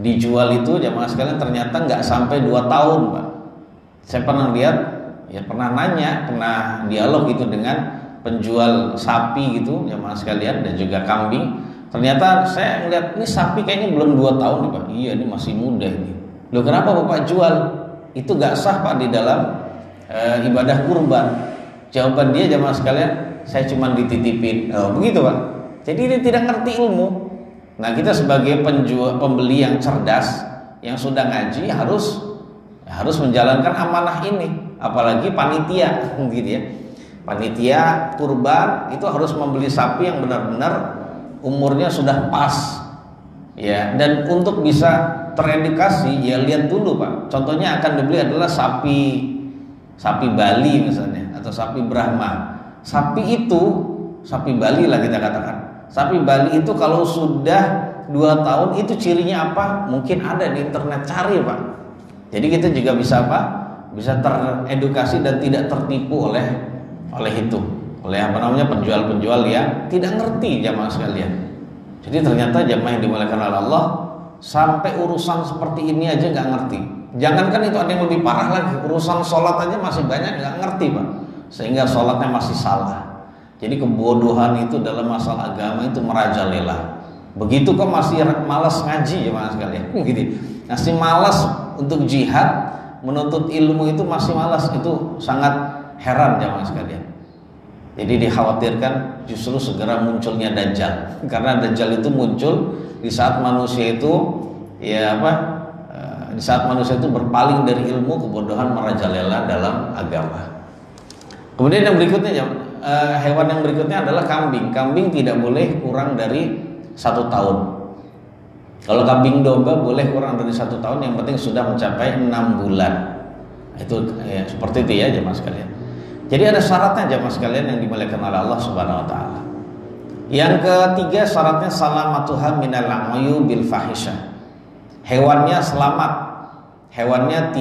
dijual itu jamaah sekalian ternyata nggak sampai 2 tahun, Pak. Saya pernah lihat, ya pernah nanya, pernah dialog gitu dengan penjual sapi gitu jamaah sekalian dan juga kambing. Ternyata saya ngeliat ini sapi kayaknya belum 2 tahun nih, Pak. Iya, ini masih muda ini. Loh, kenapa Bapak jual? Itu gak sah, Pak, di dalam ibadah kurban. Jawaban dia jamaah sekalian, saya cuma dititipin. Begitu, Pak. Jadi dia tidak ngerti ilmu. Nah, kita sebagai pembeli yang cerdas, yang sudah ngaji harus menjalankan amanah ini. apalagi panitia gitu ya. Panitia kurban itu harus membeli sapi yang benar-benar umurnya sudah pas ya, dan untuk bisa teredukasi ya lihat dulu Pak. Contohnya akan dibeli adalah sapi Bali misalnya atau sapi Brahma. Sapi Bali lah kita katakan. Sapi Bali itu kalau sudah 2 tahun itu cirinya apa? Mungkin ada di internet, cari Pak. Jadi kita juga bisa apa? Bisa teredukasi dan tidak tertipu oleh penjual-penjual yang tidak ngerti jamaah sekalian. Jadi ternyata jamaah yang dimuliakan oleh Allah sampai urusan seperti ini aja nggak ngerti. Jangankan itu, ada yang lebih parah lagi, urusan sholat aja masih banyak nggak ngerti Pak, sehingga sholatnya masih salah. Jadi kebodohan itu dalam masalah agama itu merajalela. Begitu kok masih malas ngaji jamaah sekalian, gitu. Masih malas untuk jihad, menuntut ilmu itu masih malas, itu sangat heran jamaah sekalian. Jadi dikhawatirkan justru segera munculnya Dajjal, karena Dajjal itu muncul di saat manusia itu di saat manusia itu berpaling dari ilmu, kebodohan merajalela dalam agama. Kemudian yang berikutnya hewan yang berikutnya adalah kambing. Kambing tidak boleh kurang dari 1 tahun. Kalau kambing domba boleh kurang dari 1 tahun, yang penting sudah mencapai 6 bulan. Itu ya, seperti itu ya jemaah sekalian. Jadi ada syaratnya jemaah sekalian yang dimuliakan oleh Allah Subhanahu wa taala. Yang ketiga syaratnya salamatuha minal bil fahisyah. Hewannya selamat. Hewannya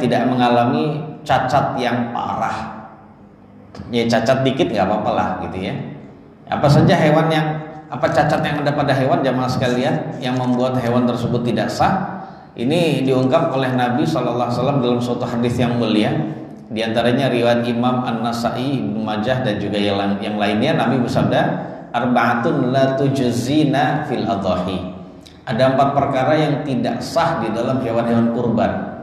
tidak mengalami cacat yang parah. Ya cacat dikit nggak apa-apa lah gitu ya. Apa saja cacat yang ada pada hewan jemaah sekalian yang membuat hewan tersebut tidak sah. Ini diungkap oleh Nabi SAW dalam suatu hadis yang mulia. Di antaranya riwayat Imam An-Nasa'i, Ibnu Majah dan juga yang lainnya. Nabi bersabda, arba'atun la tujzina fil adhahi. Ada 4 perkara yang tidak sah di dalam hewan-hewan kurban.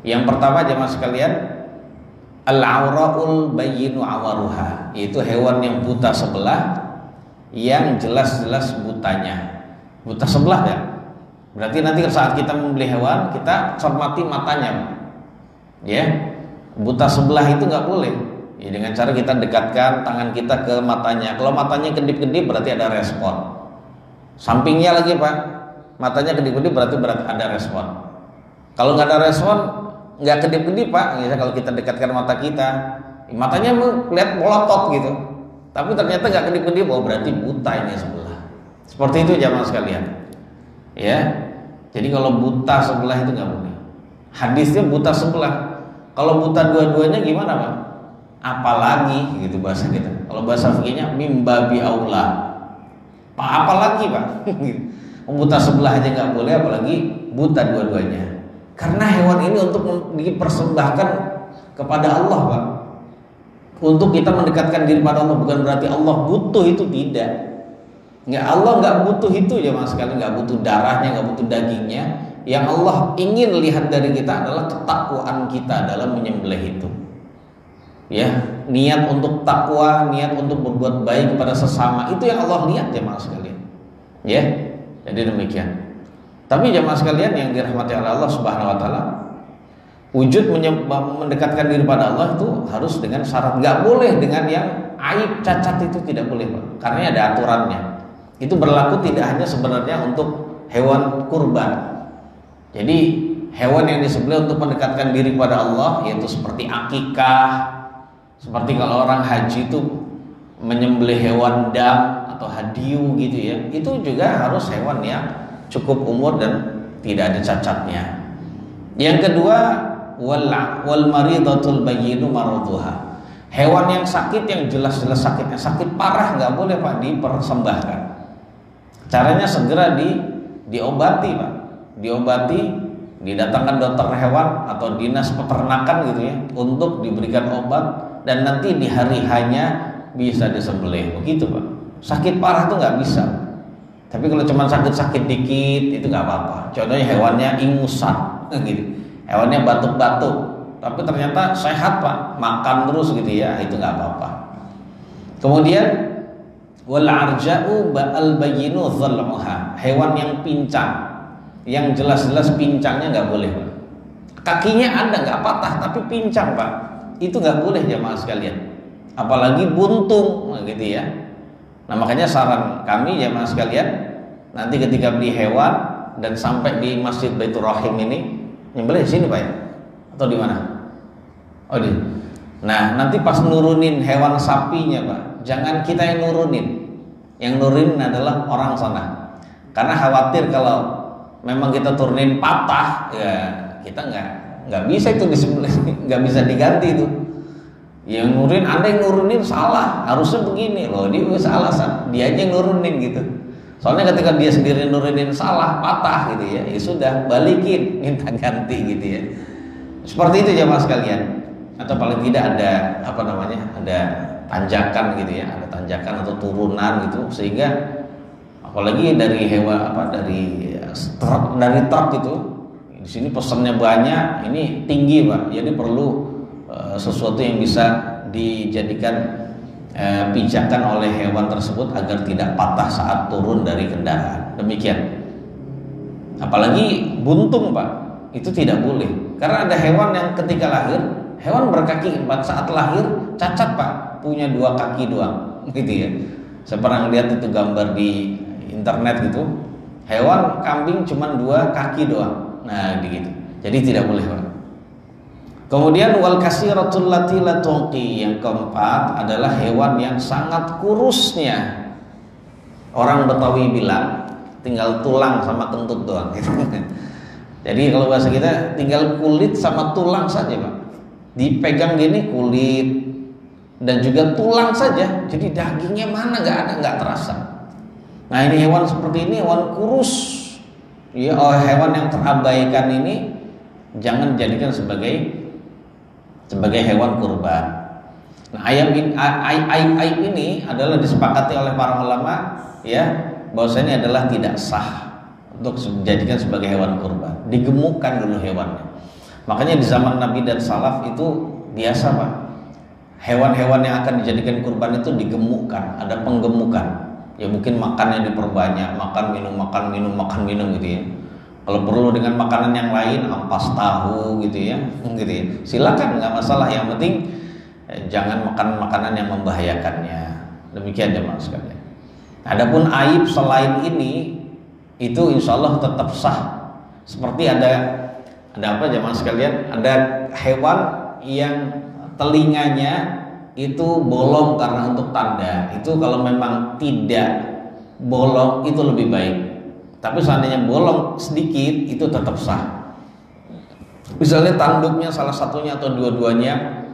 Yang pertama jemaah sekalian, al-aura'ul bayyinu awaruha, yaitu hewan yang buta sebelah, yang jelas-jelas butanya. Buta sebelah ya. Berarti nanti saat kita membeli hewan, kita cermati matanya. Ya. Buta sebelah itu nggak boleh. Ya, dengan cara kita dekatkan tangan kita ke matanya. Kalau matanya kedip-kedip berarti ada respon. Sampingnya lagi Pak, matanya kedip-kedip berarti ada respon. Kalau nggak ada respon, nggak kedip-kedip Pak. Misalnya kalau kita dekatkan mata kita, matanya melihat melotot gitu. Tapi ternyata nggak kedip-kedip, berarti buta ini sebelah. Seperti itu jamaah sekalian. Ya, jadi kalau buta sebelah itu nggak boleh. Hadisnya buta sebelah. Kalau buta dua-duanya gimana Pak? Apalagi gitu bahasa kita. Kalau bahasa fikihnya mimbabi aula. Apalagi Pak? Buta sebelah aja nggak boleh, apalagi buta dua-duanya. Karena hewan ini untuk dipersembahkan kepada Allah Pak. Untuk kita mendekatkan diri pada Allah, bukan berarti Allah butuh, itu tidak. Allah nggak butuh itu ya Mas sekali, nggak butuh darahnya, nggak butuh dagingnya. Yang Allah ingin lihat dari kita adalah ketakwaan kita dalam menyembelih itu. Ya, niat untuk takwa, niat untuk berbuat baik kepada sesama, itu yang Allah lihat jemaah sekalian. Ya, jadi demikian. Tapi jemaah sekalian yang dirahmati oleh Allah Subhanahu wa taala, wujud mendekatkan diri pada Allah itu harus dengan syarat, nggak boleh dengan yang aib cacat, itu tidak boleh Pak. Karena ada aturannya. Itu berlaku tidak hanya sebenarnya untuk hewan kurban. Jadi hewan yang disembelih untuk mendekatkan diri pada Allah, yaitu seperti akikah, seperti kalau orang haji itu menyembelih hewan dam atau hadiu gitu ya, itu juga harus hewan yang cukup umur dan tidak ada cacatnya. Yang kedua, wal maridatul bayyinu maraduha. Hewan yang sakit, yang jelas-jelas sakitnya, sakit parah, nggak boleh Pak dipersembahkan. Caranya segera diobati Pak. Diobati, didatangkan dokter hewan atau dinas peternakan gitu ya, untuk diberikan obat, dan nanti di hari hanya bisa disembelih begitu Pak. Sakit parah tuh nggak bisa. Tapi kalau cuma sakit-sakit dikit itu nggak apa-apa. Contohnya hewannya ingusan gitu, hewannya batuk-batuk, tapi ternyata sehat Pak, makan terus gitu ya, itu nggak apa-apa. Kemudian wal arja'u ba'al bayyinu dhal'uha, hewan yang pincang, yang jelas-jelas pincangnya nggak boleh Pak. kakinya ada nggak patah tapi pincang Pak, itu nggak boleh jamaah sekalian, apalagi buntung gitu ya. Nah makanya saran kami jamaah sekalian, nanti ketika beli hewan dan sampai di Masjid Baitur Rahim ini, nyembelih di sini Pak ya, atau di mana? Oh di. Nah nanti pas nurunin hewan sapinya Pak, jangan kita yang nurunin, yang nurunin adalah orang sana, karena khawatir kalau memang kita turunin patah, ya kita nggak bisa itu disembelih, nggak bisa diganti itu. Yang nurunin, Anda yang nurunin salah, harusnya begini loh, dia salah, dia aja yang nurunin gitu. Soalnya ketika dia sendiri nurunin salah, patah gitu ya, ya sudah balikin, minta ganti gitu ya. Seperti itu jamaah sekalian. Atau paling tidak ada apa namanya, ada tanjakan gitu ya, ada tanjakan atau turunan gitu, sehingga apalagi dari hewan apa dari truk itu, di sini pesannya banyak, ini tinggi Pak, jadi perlu sesuatu yang bisa dijadikan pijakan oleh hewan tersebut agar tidak patah saat turun dari kendaraan. Demikian. Apalagi buntung Pak, itu tidak boleh, karena ada hewan yang ketika lahir, hewan berkaki 4, saat lahir cacat Pak, punya 2 kaki doang gitu ya. Saya pernah lihat itu gambar di internet gitu, hewan kambing cuma 2 kaki doang. Nah gitu, jadi tidak boleh Pak. Kemudian wal kasiratul lati la tunqi, yang keempat adalah hewan yang sangat kurusnya. Orang Betawi bilang tinggal tulang sama kentut doang gitu. Jadi kalau bahasa kita tinggal kulit sama tulang saja Pak, dipegang gini kulit dan juga tulang saja, jadi dagingnya mana nggak ada, nggak terasa. Nah ini hewan seperti ini, hewan kurus ya, hewan yang terabaikan ini jangan dijadikan sebagai hewan kurban. Nah aib ini adalah disepakati oleh para ulama ya, bahwasanya adalah tidak sah untuk dijadikan sebagai hewan kurban, digemukkan dulu hewannya. Makanya di zaman Nabi dan Salaf itu biasa Pak, hewan-hewan yang akan dijadikan kurban itu digemukkan, ada penggemukan. Ya mungkin makannya diperbanyak, makan minum gitu ya. Kalau perlu dengan makanan yang lain, ampas tahu gitu ya, silakan, nggak masalah. Yang penting jangan makan makanan yang membahayakannya. Demikian jemaah sekalian. Adapun aib selain ini, itu insya Allah tetap sah. Seperti ada apa jemaah sekalian? Ada hewan yang telinganya itu bolong karena untuk tanda. Itu kalau memang tidak bolong itu lebih baik. Tapi seandainya bolong sedikit itu tetap sah. Misalnya tanduknya salah satunya atau dua-duanya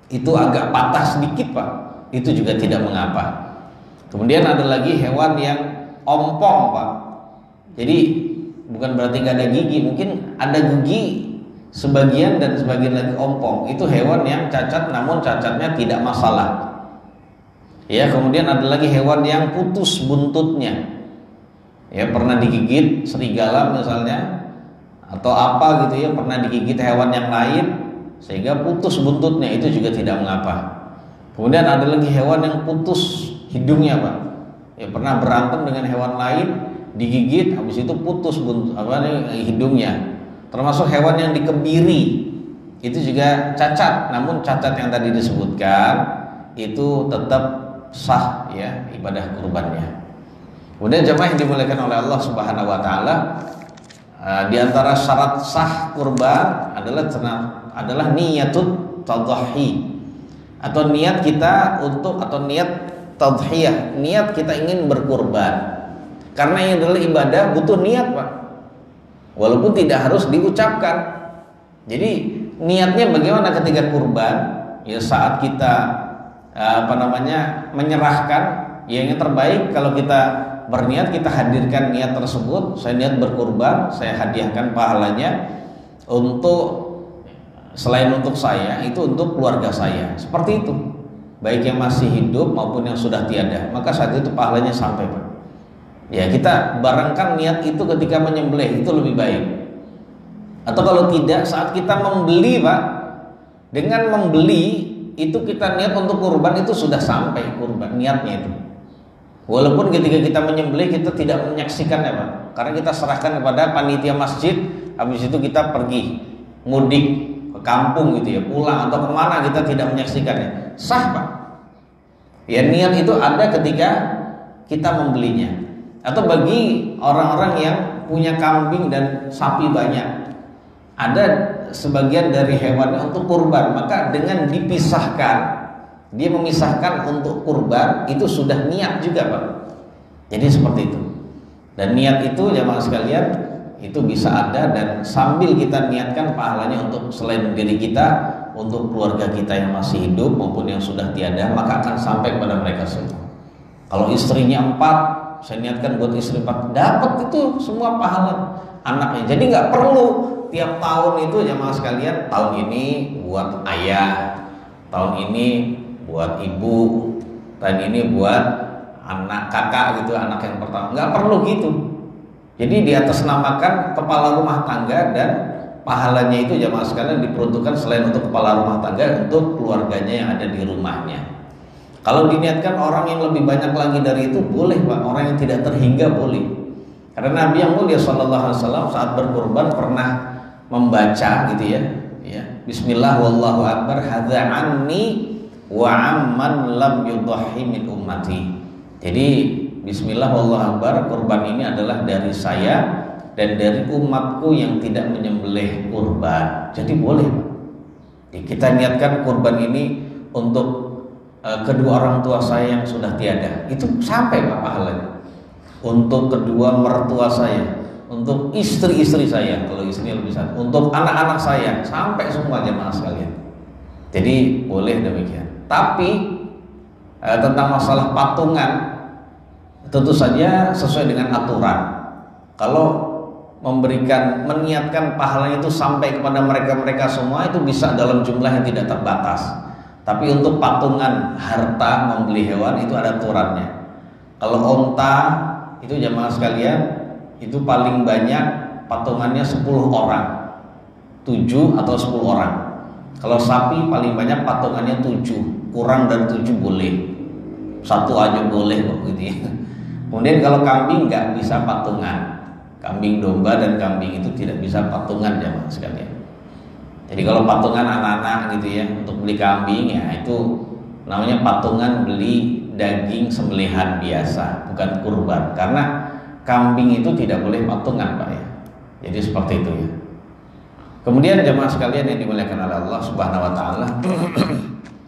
itu agak patah sedikit Pak, itu juga tidak mengapa. Kemudian ada lagi hewan yang ompong Pak. Jadi bukan berarti nggak ada gigi, mungkin ada gigi sebagian dan sebagian lagi ompong. Itu hewan yang cacat namun cacatnya tidak masalah. Ya, kemudian ada lagi hewan yang putus buntutnya. Ya, pernah digigit serigala misalnya atau apa gitu ya, pernah digigit hewan yang lain sehingga putus buntutnya, itu juga tidak mengapa. Kemudian ada lagi hewan yang putus hidungnya Pak. Ya, pernah berantem dengan hewan lain, digigit habis itu putus hidungnya. Termasuk hewan yang dikebiri, itu juga cacat, namun cacat yang tadi disebutkan itu tetap sah ya ibadah kurbannya. Kemudian jemaah yang dimuliakan oleh Allah Subhanahu wa taala, di antara syarat sah kurban adalah niyatut tadhhi, atau niat kita untuk, atau niat tadhiyah, niat kita ingin berkurban. Karena ini adalah ibadah butuh niat Pak, walaupun tidak harus diucapkan. Jadi niatnya bagaimana ketika kurban? Ya saat kita menyerahkan, ya yang terbaik kalau kita berniat, kita hadirkan niat tersebut. Saya niat berkurban, saya hadiahkan pahalanya untuk, selain untuk saya, itu untuk keluarga saya. Seperti itu, baik yang masih hidup maupun yang sudah tiada, maka saat itu pahalanya sampai Pak. Ya kita barengkan niat itu ketika menyembelih, itu lebih baik. Atau kalau tidak, saat kita membeli Pak, dengan membeli itu kita niat untuk kurban, itu sudah sampai kurban niatnya itu. Walaupun ketika kita menyembelih kita tidak menyaksikannya Pak, karena kita serahkan kepada panitia masjid, habis itu kita pergi mudik ke kampung gitu ya, pulang atau kemana kita tidak menyaksikannya, sah Pak. Ya niat itu ada ketika kita membelinya. Atau bagi orang-orang yang punya kambing dan sapi banyak, ada sebagian dari hewannya untuk kurban, maka dengan dipisahkan, dia memisahkan untuk kurban, itu sudah niat juga Pak. Jadi seperti itu. Dan niat itu jamaah sekalian itu bisa ada, dan sambil kita niatkan pahalanya untuk selain diri kita, untuk keluarga kita yang masih hidup maupun yang sudah tiada, maka akan sampai kepada mereka semua. Kalau istrinya 4, saya niatkan buat istri 4, dapat itu semua pahala anaknya. Jadi nggak perlu tiap tahun itu jamaah sekalian, tahun ini buat ayah, tahun ini buat ibu, tahun ini buat anak kakak gitu, anak yang pertama. Nggak perlu gitu. Jadi di atas namakan kepala rumah tangga, dan pahalanya itu jamaah sekalian diperuntukkan selain untuk kepala rumah tangga, untuk keluarganya yang ada di rumahnya. Kalau diniatkan orang yang lebih banyak lagi dari itu boleh Pak, orang yang tidak terhingga boleh. Karena Nabi yang mulia sallallahu alaihi wasallam saat berkurban pernah membaca gitu ya, Bismillah wallahu akbar hadza anni wa amman lam yudhhi min ummati. Jadi Bismillah wallahu akbar, kurban ini adalah dari saya dan dari umatku yang tidak menyembelih kurban. Jadi boleh Pak. Kita niatkan kurban ini untuk kedua orang tua saya yang sudah tiada, itu sampai Pak pahalanya. Untuk kedua mertua saya, untuk istri-istri saya kalau istrinya lebih satu, untuk anak-anak saya, sampai semua jemaah sekalian. Jadi boleh demikian. Tapi tentang masalah patungan, tentu saja sesuai dengan aturan. Kalau meniatkan pahalanya itu sampai kepada mereka semua, itu bisa dalam jumlah yang tidak terbatas. Tapi untuk patungan harta membeli hewan itu ada aturannya. Kalau onta itu jamaah sekalian, itu paling banyak patungannya 10 orang, 7 atau 10 orang. Kalau sapi paling banyak patungannya 7, kurang dari 7 boleh, 1 aja boleh kok gitu ya. Kemudian kalau kambing nggak bisa patungan, kambing domba dan kambing itu tidak bisa patungan jamaah sekalian. Jadi kalau patungan anak-anak gitu ya, untuk beli kambing ya itu namanya patungan beli daging sembelihan biasa, bukan kurban. Karena kambing itu tidak boleh patungan Pak ya. Jadi seperti itu ya. Kemudian jemaah sekalian yang dimuliakan oleh Allah Subhanahu wa taala,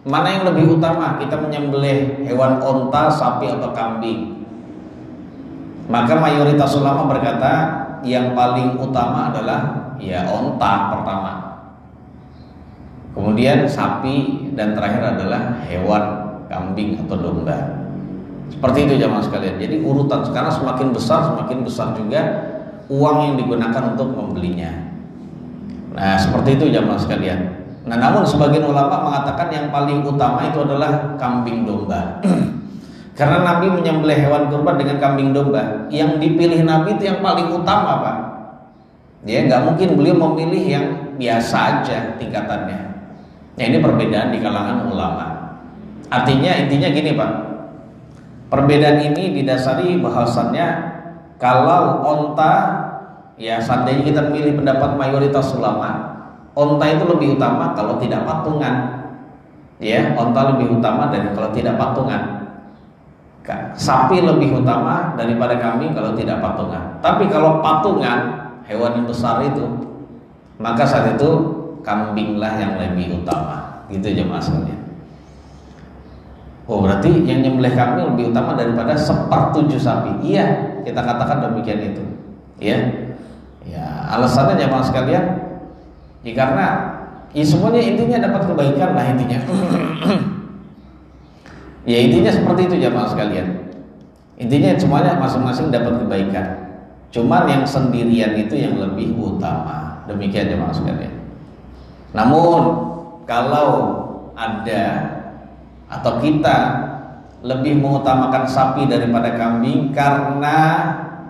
mana yang lebih utama, kita menyembelih hewan onta, sapi atau kambing? Maka mayoritas ulama berkata yang paling utama adalah ya onta pertama, kemudian sapi, dan terakhir adalah hewan kambing atau domba. Seperti itu jamaah sekalian. Jadi urutan sekarang semakin besar juga uang yang digunakan untuk membelinya. Nah seperti itu jamaah sekalian. Nah namun sebagian ulama mengatakan yang paling utama itu adalah kambing domba. Karena Nabi menyembelih hewan kurban dengan kambing domba, yang dipilih Nabi itu yang paling utama Pak. Ya nggak mungkin beliau memilih yang biasa aja tingkatannya. Nah ini perbedaan di kalangan ulama. Intinya gini Pak, perbedaan ini didasari bahwasannya kalau onta, ya seandainya kita memilih pendapat mayoritas ulama, onta itu lebih utama kalau tidak patungan. Ya onta lebih utama dari kalau tidak patungan. Sapi lebih utama daripada kambing kalau tidak patungan. Tapi kalau patungan hewan yang besar itu, maka saat itu kambinglah yang lebih utama. Gitu jemaah sekalian. Oh berarti yang nyembelih kambing lebih utama daripada 1/7 sapi. Iya, kita katakan demikian itu. Ya, alasannya jemaah sekalian, ya karena semuanya intinya dapat kebaikan lah intinya. Ya intinya seperti itu jamaah sekalian. Intinya semuanya masing-masing dapat kebaikan. Cuman yang sendirian itu yang lebih utama. Demikian jamaah sekalian. Namun kalau ada atau kita lebih mengutamakan sapi daripada kambing karena,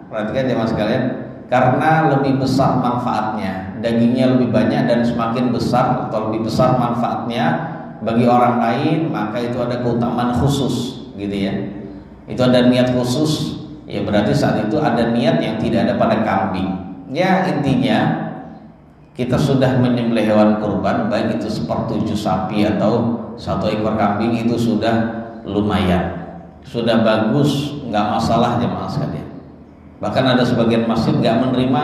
perhatikan jamaah sekalian, karena lebih besar manfaatnya, dagingnya lebih banyak dan semakin besar atau lebih besar manfaatnya bagi orang lain, maka itu ada keutamaan khusus gitu ya. Itu ada niat khusus, ya berarti saat itu ada niat yang tidak ada pada kambing. Ya intinya kita sudah menyembelih hewan kurban, baik itu sepertujuh sapi atau satu ekor kambing, itu sudah lumayan, sudah bagus, nggak masalah jemaah sekalian. Bahkan ada sebagian masjid nggak menerima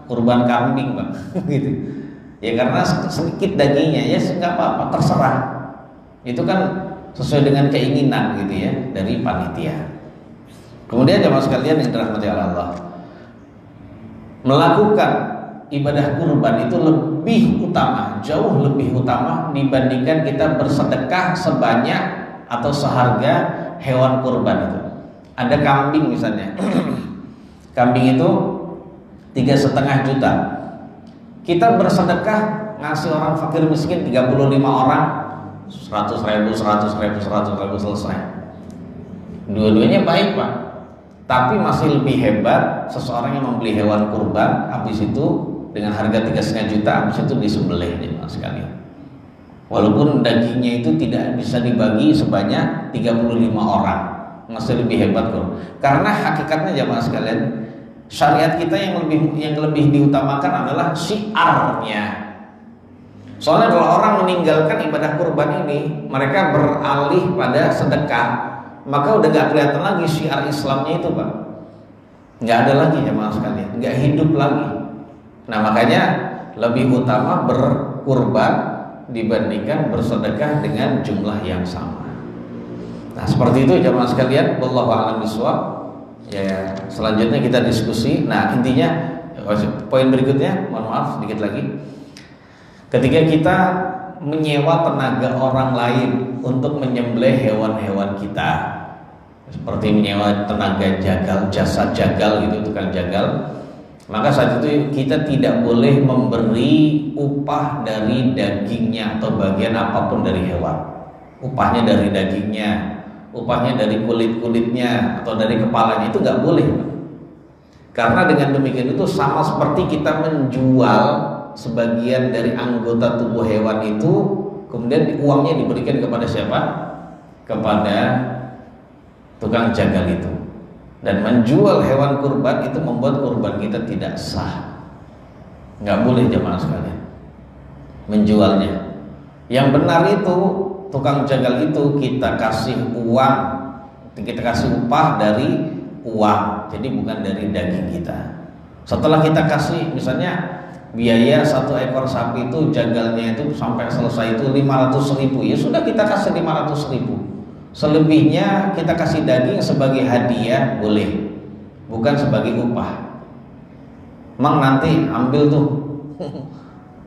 kurban kambing, Bang. Gitu. Ya karena sedikit dagingnya, ya nggak apa-apa, terserah. Itu kan sesuai dengan keinginan gitu ya dari panitia. Kemudian jemaah sekalian yang dirahmati Allah, melakukan ibadah kurban itu lebih utama, jauh lebih utama dibandingkan kita bersedekah sebanyak atau seharga hewan kurban itu. Ada kambing misalnya, kambing itu 3,5 juta. Kita bersedekah ngasih orang fakir miskin 35 orang 100.000, 100.000, 100.000 selesai. Dua-duanya baik, Pak. Tapi masih lebih hebat seseorang yang membeli hewan kurban, habis itu dengan harga 3,5 juta, habis itu disembelih jemaah sekalian. Walaupun dagingnya itu tidak bisa dibagi sebanyak 35 orang, masih lebih hebat kok. Karena hakikatnya jemaah sekalian, syariat kita yang lebih diutamakan adalah syiarnya. Soalnya kalau orang meninggalkan ibadah kurban ini, mereka beralih pada sedekah, maka udah gak kelihatan lagi syiar Islamnya itu, Pak. Gak ada lagi jemaah sekalian, gak hidup lagi. Nah makanya lebih utama berkurban dibandingkan bersedekah dengan jumlah yang sama. Nah seperti itu jemaah sekalian, wallahu a'lam bishawab. Ya selanjutnya kita diskusi. Nah intinya poin berikutnya, mohon maaf sedikit lagi. Ketika kita menyewa tenaga orang lain untuk menyembelih hewan-hewan kita, seperti menyewa tenaga jagal, jasa jagal gitu, tukang jagal, maka saat itu kita tidak boleh memberi upah dari dagingnya atau bagian apapun dari hewan. Upahnya dari dagingnya, upahnya dari kulit-kulitnya atau dari kepalanya, itu nggak boleh. Karena dengan demikian itu sama seperti kita menjual sebagian dari anggota tubuh hewan itu, kemudian uangnya diberikan kepada siapa? Kepada tukang jagal itu. Dan menjual hewan kurban itu membuat kurban kita tidak sah. Nggak boleh jemaah sekalian menjualnya. Yang benar itu tukang jagal itu kita kasih uang, kita kasih upah dari uang, jadi bukan dari daging kita. Setelah kita kasih misalnya biaya satu ekor sapi itu jagalnya itu sampai selesai itu 500.000, ya sudah kita kasih 500.000. Selebihnya kita kasih daging sebagai hadiah boleh, bukan sebagai upah. Mang nanti ambil tuh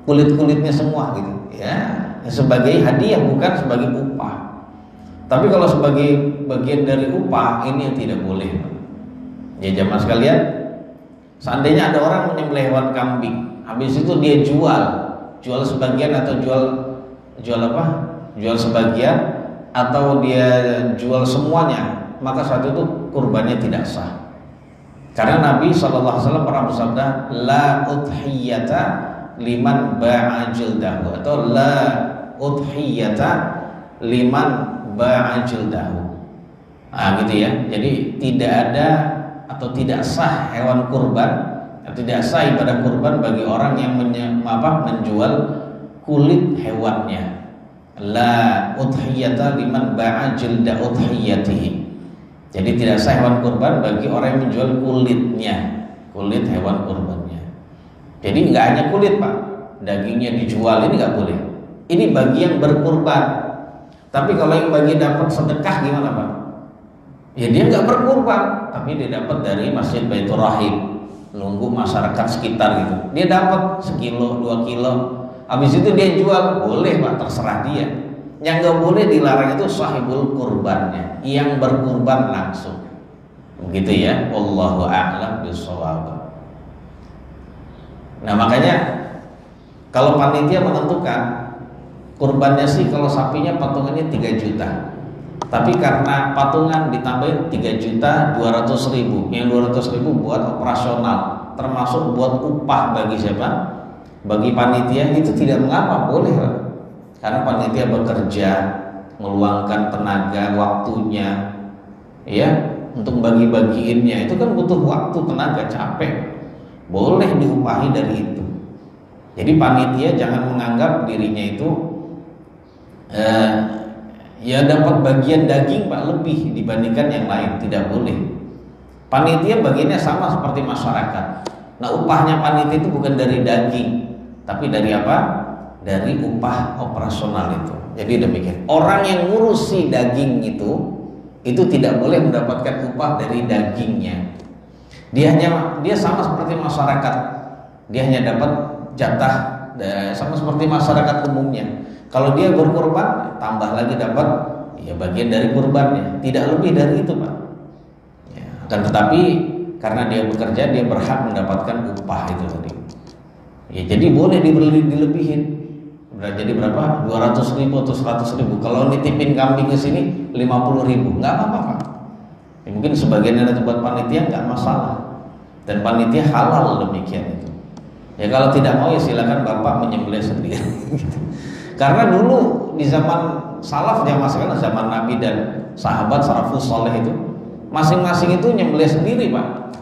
kulit-kulitnya semua gitu ya, sebagai hadiah bukan sebagai upah. Tapi kalau sebagai bagian dari upah, ini yang tidak boleh. Ya jemaah sekalian, seandainya ada orang menyembelih hewan kambing, habis itu dia jual sebagian atau jual apa? Jual sebagian atau dia jual semuanya, maka saat itu kurbannya tidak sah. Karena Nabi SAW pernah bersabda, la udhiyata liman ba'a jildahu, atau la udhiyata liman ba'a jildahu. Nah gitu ya. Jadi tidak ada atau tidak sah hewan kurban, tidak sah ibadah kurban bagi orang yang menjual kulit hewannya. La udhiyata liman ba'a jilda udhiyatihi. Jadi tidak sah hewan kurban bagi orang yang menjual kulitnya, kulit hewan kurbannya. Jadi nggak hanya kulit, Pak, dagingnya dijual, ini nggak boleh. Ini bagi yang berkurban. Tapi kalau yang bagi dapat sedekah gimana, Pak? Ya dia nggak berkurban, tapi dia dapat dari Masjid Baitur Rahim, nunggu masyarakat sekitar gitu. Dia dapat sekilo, 2 kilo. Habis itu dia jual, boleh Pak, terserah dia. Yang nggak boleh dilarang itu sahibul kurbannya, yang berkurban langsung. Begitu ya, wallahu a'lam bishawab. Nah makanya kalau panitia menentukan kurbannya sih, kalau sapinya patungannya 3 juta, tapi karena patungan ditambahin 3.200.000, yang 200.000 buat operasional, termasuk buat upah bagi siapa? Bagi panitia, itu tidak mengapa, boleh lah. Karena panitia bekerja, meluangkan tenaga, waktunya, ya, untuk bagi-bagiinnya itu kan butuh waktu, tenaga, capek. Boleh diupahi dari itu. Jadi panitia jangan menganggap dirinya itu ya dapat bagian daging Pak lebih dibandingkan yang lain, tidak boleh. Panitia bagiannya sama seperti masyarakat. Nah, upahnya panitia itu bukan dari daging, tapi dari apa? Dari upah operasional itu. Jadi demikian. Orang yang ngurusi daging itu tidak boleh mendapatkan upah dari dagingnya. Dia sama seperti masyarakat. Dia hanya dapat jatah sama seperti masyarakat umumnya. Kalau dia berkurban, tambah lagi dapat ya bagian dari kurbannya, tidak lebih dari itu Pak. Ya, akan tetapi karena dia bekerja, dia berhak mendapatkan upah itu tadi. Ya, jadi boleh dilebihin. Jadi berapa? 200.000 atau 100.000. Kalau nitipin kambing ke sini 50.000, nggak apa-apa Pak. Ya, mungkin sebagian ada buat panitia nggak masalah. Dan panitia halal demikian itu. Ya kalau tidak mau ya silakan Bapak menyembelih sendiri. Karena dulu di zaman salaf yang masalah zaman Nabi dan sahabat salafus soleh itu masing-masing itu nyembelih sendiri Pak.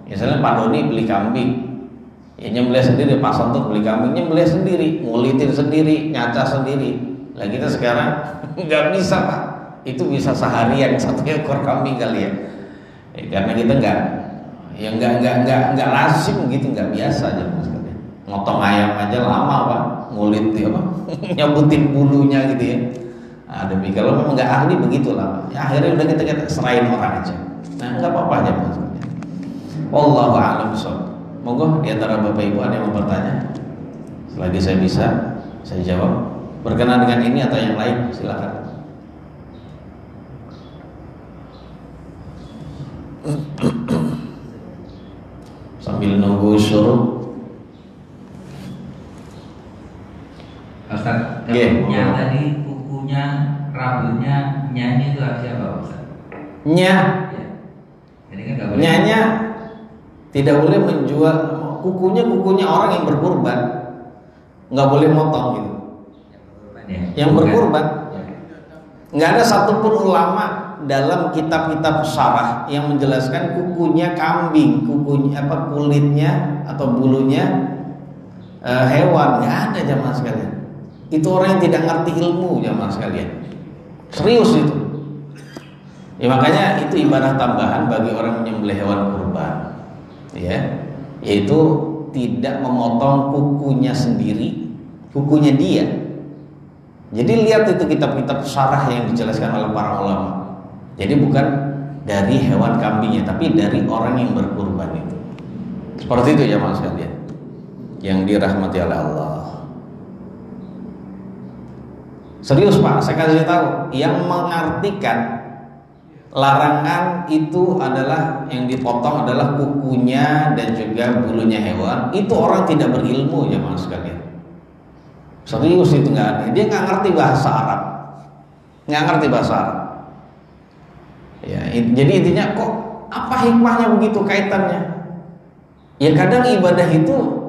Misalnya Pak Doni beli kambing, ya nyembelih sendiri, Pak Sontot beli kambing nyembelih sendiri, ngulitin sendiri, nyacah sendiri. Lah kita sekarang nggak bisa Pak. Itu bisa seharian satu ekor kambing kali ya. Karena kita nggak lazim gitu, nggak biasa aja Mas. Motong ayam aja lama Pak, ngulit ya Pak, nyabutin bulunya gitu ya. Nah, demikian kalau memang nggak ahli begitulah. Ya, akhirnya udah kita serahin orang aja. Nah, nggak apa-apa aja Pak. Wallahu a'lam bishawab. Monggo di antara Bapak Ibu ada yang mau bertanya? Selagi saya bisa, saya jawab. Berkenan dengan ini atau yang lain, silakan. Sambil nunggu syuruh. Ustaz, yang tadi kukunya, rambutnya, nyanya itu harusnya apa Ustaz? Ya. Jadi kan nggak boleh. Nyanya tidak boleh menjual kukunya orang yang berkurban, nggak boleh motong gitu. Yang berkurban, nggak ada satupun ulama dalam kitab-kitab syarah yang menjelaskan kukunya kambing, kukunya kulitnya atau bulunya hewan, nggak ada jamaah sekalian. Itu orang yang tidak ngerti ilmu jamaah sekalian. Serius itu. Ya makanya itu ibadah tambahan bagi orang menyembelih hewan kurban. Ya, yaitu tidak memotong kukunya sendiri, kukunya dia. Jadi lihat itu kitab-kitab syarah yang dijelaskan oleh para ulama. Jadi bukan dari hewan kambingnya, tapi dari orang yang berkurban itu. Seperti itu jamaah sekalian yang dirahmati oleh Allah. Serius Pak, saya kasih tahu, yang mengartikan larangan itu adalah yang dipotong adalah kukunya dan juga bulunya hewan. Itu orang tidak berilmu jamaah sekalian. Serius itu nggak ada. Dia nggak ngerti bahasa Arab, nggak ngerti bahasa Arab. Ya, jadi intinya kok apa hikmahnya begitu kaitannya? Ya kadang ibadah itu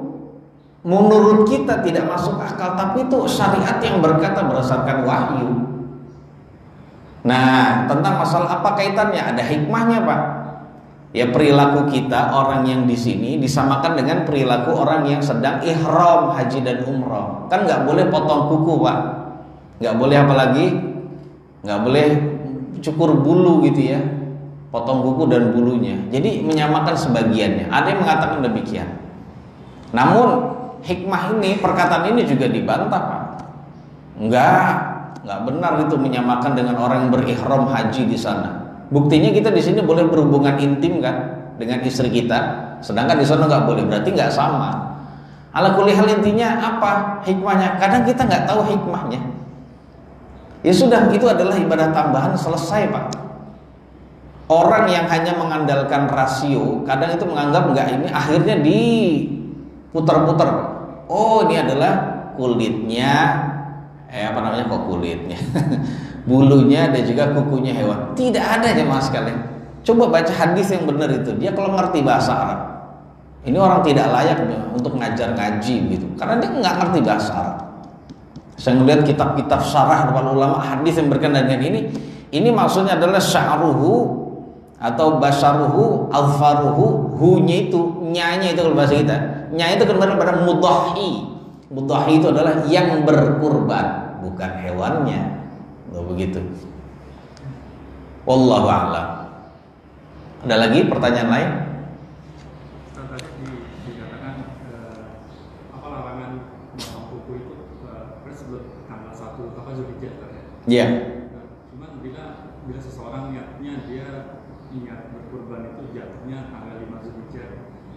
menurut kita tidak masuk akal, tapi itu syariat yang berkata berdasarkan wahyu. Nah, tentang masalah apa kaitannya? Ada hikmahnya, Pak. Ya perilaku kita orang yang di sini disamakan dengan perilaku orang yang sedang ihram haji dan umroh. Kan nggak boleh potong kuku, Pak. Nggak boleh apalagi nggak boleh cukur bulu gitu ya. Potong kuku dan bulunya. Jadi menyamakan sebagiannya. Ada yang mengatakan demikian. Namun hikmah ini, perkataan ini juga dibantah, Pak. Nggak benar itu menyamakan dengan orang yang berihram haji di sana. Buktinya kita di sini boleh berhubungan intim kan dengan istri kita, sedangkan di sana nggak boleh, berarti nggak sama. Ala kulli hal intinya apa hikmahnya? Kadang kita nggak tahu hikmahnya. Ya sudah, itu adalah ibadah tambahan, selesai Pak. Orang yang hanya mengandalkan rasio, kadang itu menganggap nggak ini, akhirnya diputar-putar. Oh ini adalah kulitnya. Kulitnya bulunya dan juga kukunya hewan. Tidak ada jemaah sekalian. Coba baca hadis yang benar itu. Dia kalau ngerti bahasa Arab, ini orang tidak layak untuk ngajar ngaji gitu, karena dia nggak ngerti bahasa Arab. Saya melihat kitab-kitab syarah para ulama hadis yang berkenaan dengan ini maksudnya adalah sya'ruhu atau basaruhu alfaruhu, hunya itu, nyanya itu kalau bahasa kita, nyanya itu kembali pada mudhahi. Mudhahi itu adalah yang berkurban, bukan hewannya. Begitu. Wallahu a'lam. Ada lagi pertanyaan lain? Tadi dikatakan apa larangan memotong kuku itu sebelum tanggal 1 Zulhijjah ya? Iya. Cuman bila seseorang niatnya dia niat berkurban itu jatuhnya tanggal 5 Zulhijjah,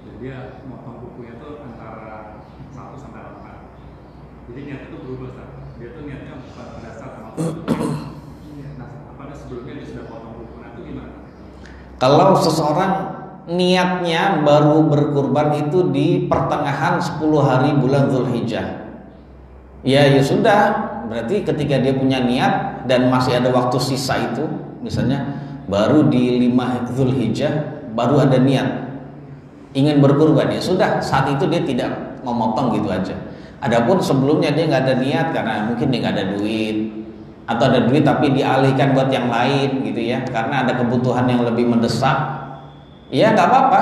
dan dia motong kukunya itu antara 1 sampai 8. Jadi niat itu berubah, Ustaz. Dia tuh niatnya bukan pada saat tanggal 1. Nah, pada sebelumnya dia sudah potong kuku, nah itu gimana? Kalau seseorang niatnya baru berkurban itu di pertengahan 10 hari bulan Zulhijjah, ya sudah, berarti ketika dia punya niat dan masih ada waktu sisa itu, misalnya baru di 5 Zulhijjah baru ada niat ingin berkurban, ya sudah, saat itu dia tidak memotong gitu aja. Adapun sebelumnya dia nggak ada niat karena mungkin dia nggak ada duit, atau ada duit tapi dialihkan buat yang lain gitu ya, karena ada kebutuhan yang lebih mendesak, ya nggak apa-apa.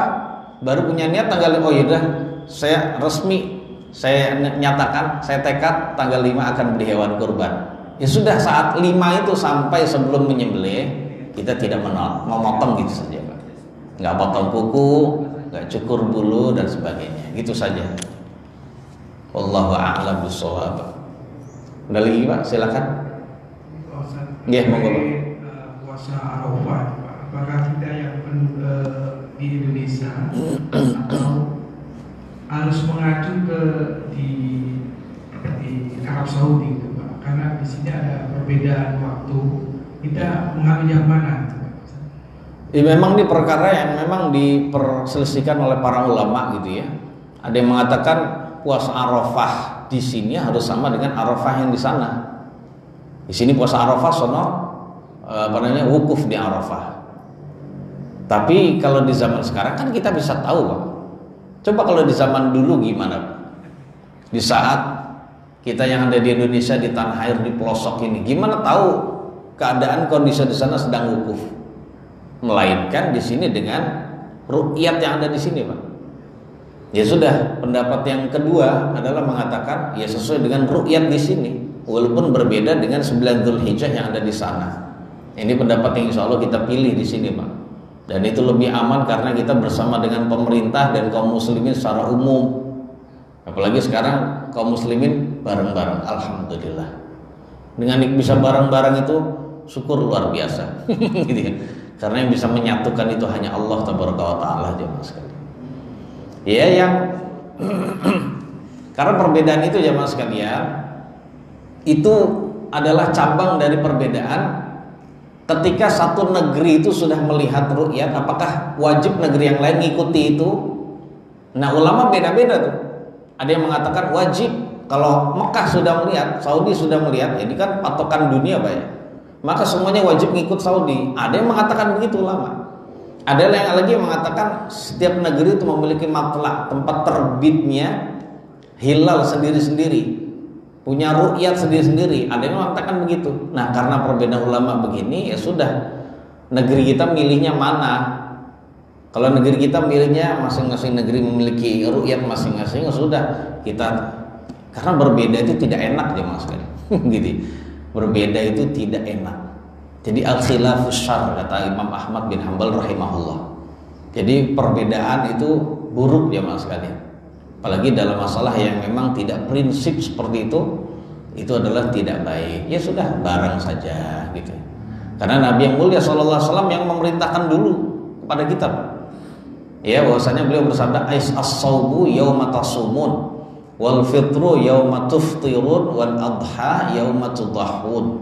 Baru punya niat tanggal, oh yaudah saya resmi, saya nyatakan, saya tekad tanggal 5 akan beli hewan kurban. Ya sudah, saat 5 itu sampai sebelum menyembelih kita tidak memotong gitu saja, Pak. Nggak potong kuku, nggak cukur bulu dan sebagainya, gitu saja. Wallahu a'lam bishawab. Ada lagi, Pak? Silakan. Nggih, monggo, Pak. Puasa Arafah, Pak. Apakah kita yang di Indonesia atau harus mengacu ke di Arab Saudi gitu, Pak? Karena di sini ada perbedaan waktu. Kita mengambil yang mana? Ya, memang ini perkara yang memang diperselisihkan oleh para ulama gitu ya. Ada yang mengatakan puasa Arafah di sini harus sama dengan Arafah yang di sana. Di sini puasa Arafah sono wukuf di Arafah. Tapi kalau di zaman sekarang kan kita bisa tahu, Pak. Coba kalau di zaman dulu gimana, Pak? Di saat kita yang ada di Indonesia di tanah air di pelosok ini, gimana tahu keadaan kondisi di sana sedang wukuf? Melainkan di sini dengan ru'yat yang ada di sini, Pak. Ya sudah, pendapat yang kedua adalah mengatakan ya sesuai dengan ru'yat di sini, walaupun berbeda dengan 9 Zulhijjah yang ada di sana. Ini pendapat yang insya Allah kita pilih di sini, Pak. Dan itu lebih aman karena kita bersama dengan pemerintah dan kaum muslimin secara umum. Apalagi sekarang kaum muslimin bareng-bareng, alhamdulillah. Dengan bisa bareng-bareng itu syukur luar biasa. Gitu ya. Karena yang bisa menyatukan itu hanya Allah tabaraka wa taala, jemaah sekalian. Ya, yang karena perbedaan itu, jemaah sekalian, itu adalah cabang dari perbedaan. Ketika satu negeri itu sudah melihat ru'yat, apakah wajib negeri yang lain ngikuti itu? Nah, ulama beda-beda tuh. Ada yang mengatakan wajib. Kalau Mekah sudah melihat, Saudi sudah melihat, ini kan patokan dunia, Pak ya. Maka semuanya wajib ngikut Saudi. Ada yang mengatakan begitu, ulama. Ada yang lagi mengatakan setiap negeri itu memiliki matla, tempat terbitnya hilal sendiri-sendiri, punya ru'yat sendiri-sendiri. Ada yang mengatakan begitu. Nah, karena perbedaan ulama begini, ya sudah, negeri kita milihnya mana. Kalau negeri kita milihnya masing-masing negeri memiliki ru'yat masing-masing, ya sudah, kita, karena berbeda itu tidak enak, jemaah sekalian. Gitu. Berbeda itu tidak enak. Jadi al-khilafus syarr, kata Imam Ahmad bin Hanbal rahimahullah. Jadi perbedaan itu buruk, jemaah sekalian. Apalagi dalam masalah yang memang tidak prinsip seperti itu adalah tidak baik. Ya sudah, bareng saja gitu. Karena Nabi yang mulia sallallahu alaihi wasallam yang memerintahkan dulu kepada kita, ya, bahwasanya beliau bersabda, ais as-saubu yauma tasumun wal fitru yauma tuftirun wal adha yauma tudahhun.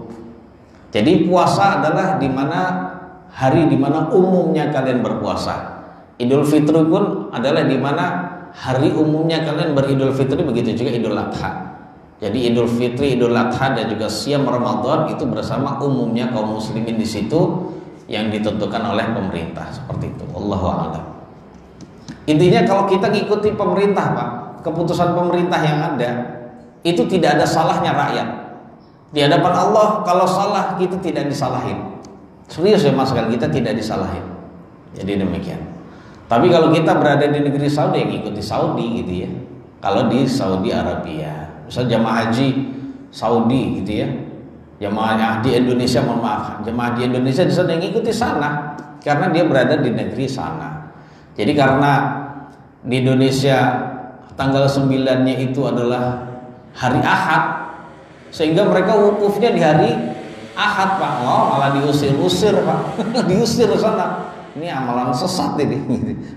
Jadi puasa adalah hari di mana umumnya kalian berpuasa. Idul Fitri pun adalah di mana hari umumnya kalian beridul fitri, begitu juga Idul Adha. Jadi Idul Fitri, Idul Adha dan juga siam Ramadan itu bersama umumnya kaum muslimin di situ yang ditentukan oleh pemerintah, seperti itu. Wallahu a'lam. Intinya kalau kita ngikuti pemerintah, Pak, keputusan pemerintah yang ada itu tidak ada salahnya rakyat. Di hadapan Allah kalau salah kita tidak disalahin. Serius ya Mas, kan kita tidak disalahin. Jadi demikian. Tapi kalau kita berada di negeri Saudi, yang ikuti Saudi gitu ya. Kalau di Saudi Arabia, Misal jamaah haji Saudi gitu ya, jamaah di Indonesia, mohon maaf, jamaah di Indonesia di sana yang ikuti sana karena dia berada di negeri sana. Jadi karena di Indonesia tanggal 9-nya itu adalah hari Ahad, sehingga mereka wukufnya di hari Ahad, Pak. Oh, malah diusir-usir, Pak. Diusir ke sana. Ini amalan sesat ini.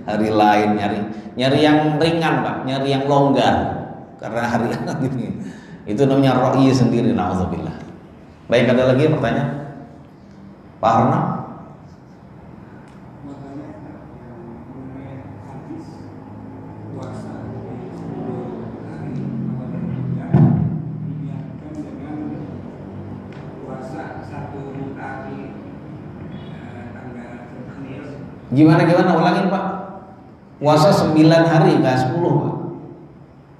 Hari lain nyari yang ringan, Pak, nyari yang longgar. Karena hari Ahad ini. Itu namanya ra'yi sendiri, na'udzubillah. Baik, ada lagi pertanyaan? Pak Harna? Gimana ulangin Pak? Puasa 9 hari nggak 10 Pak?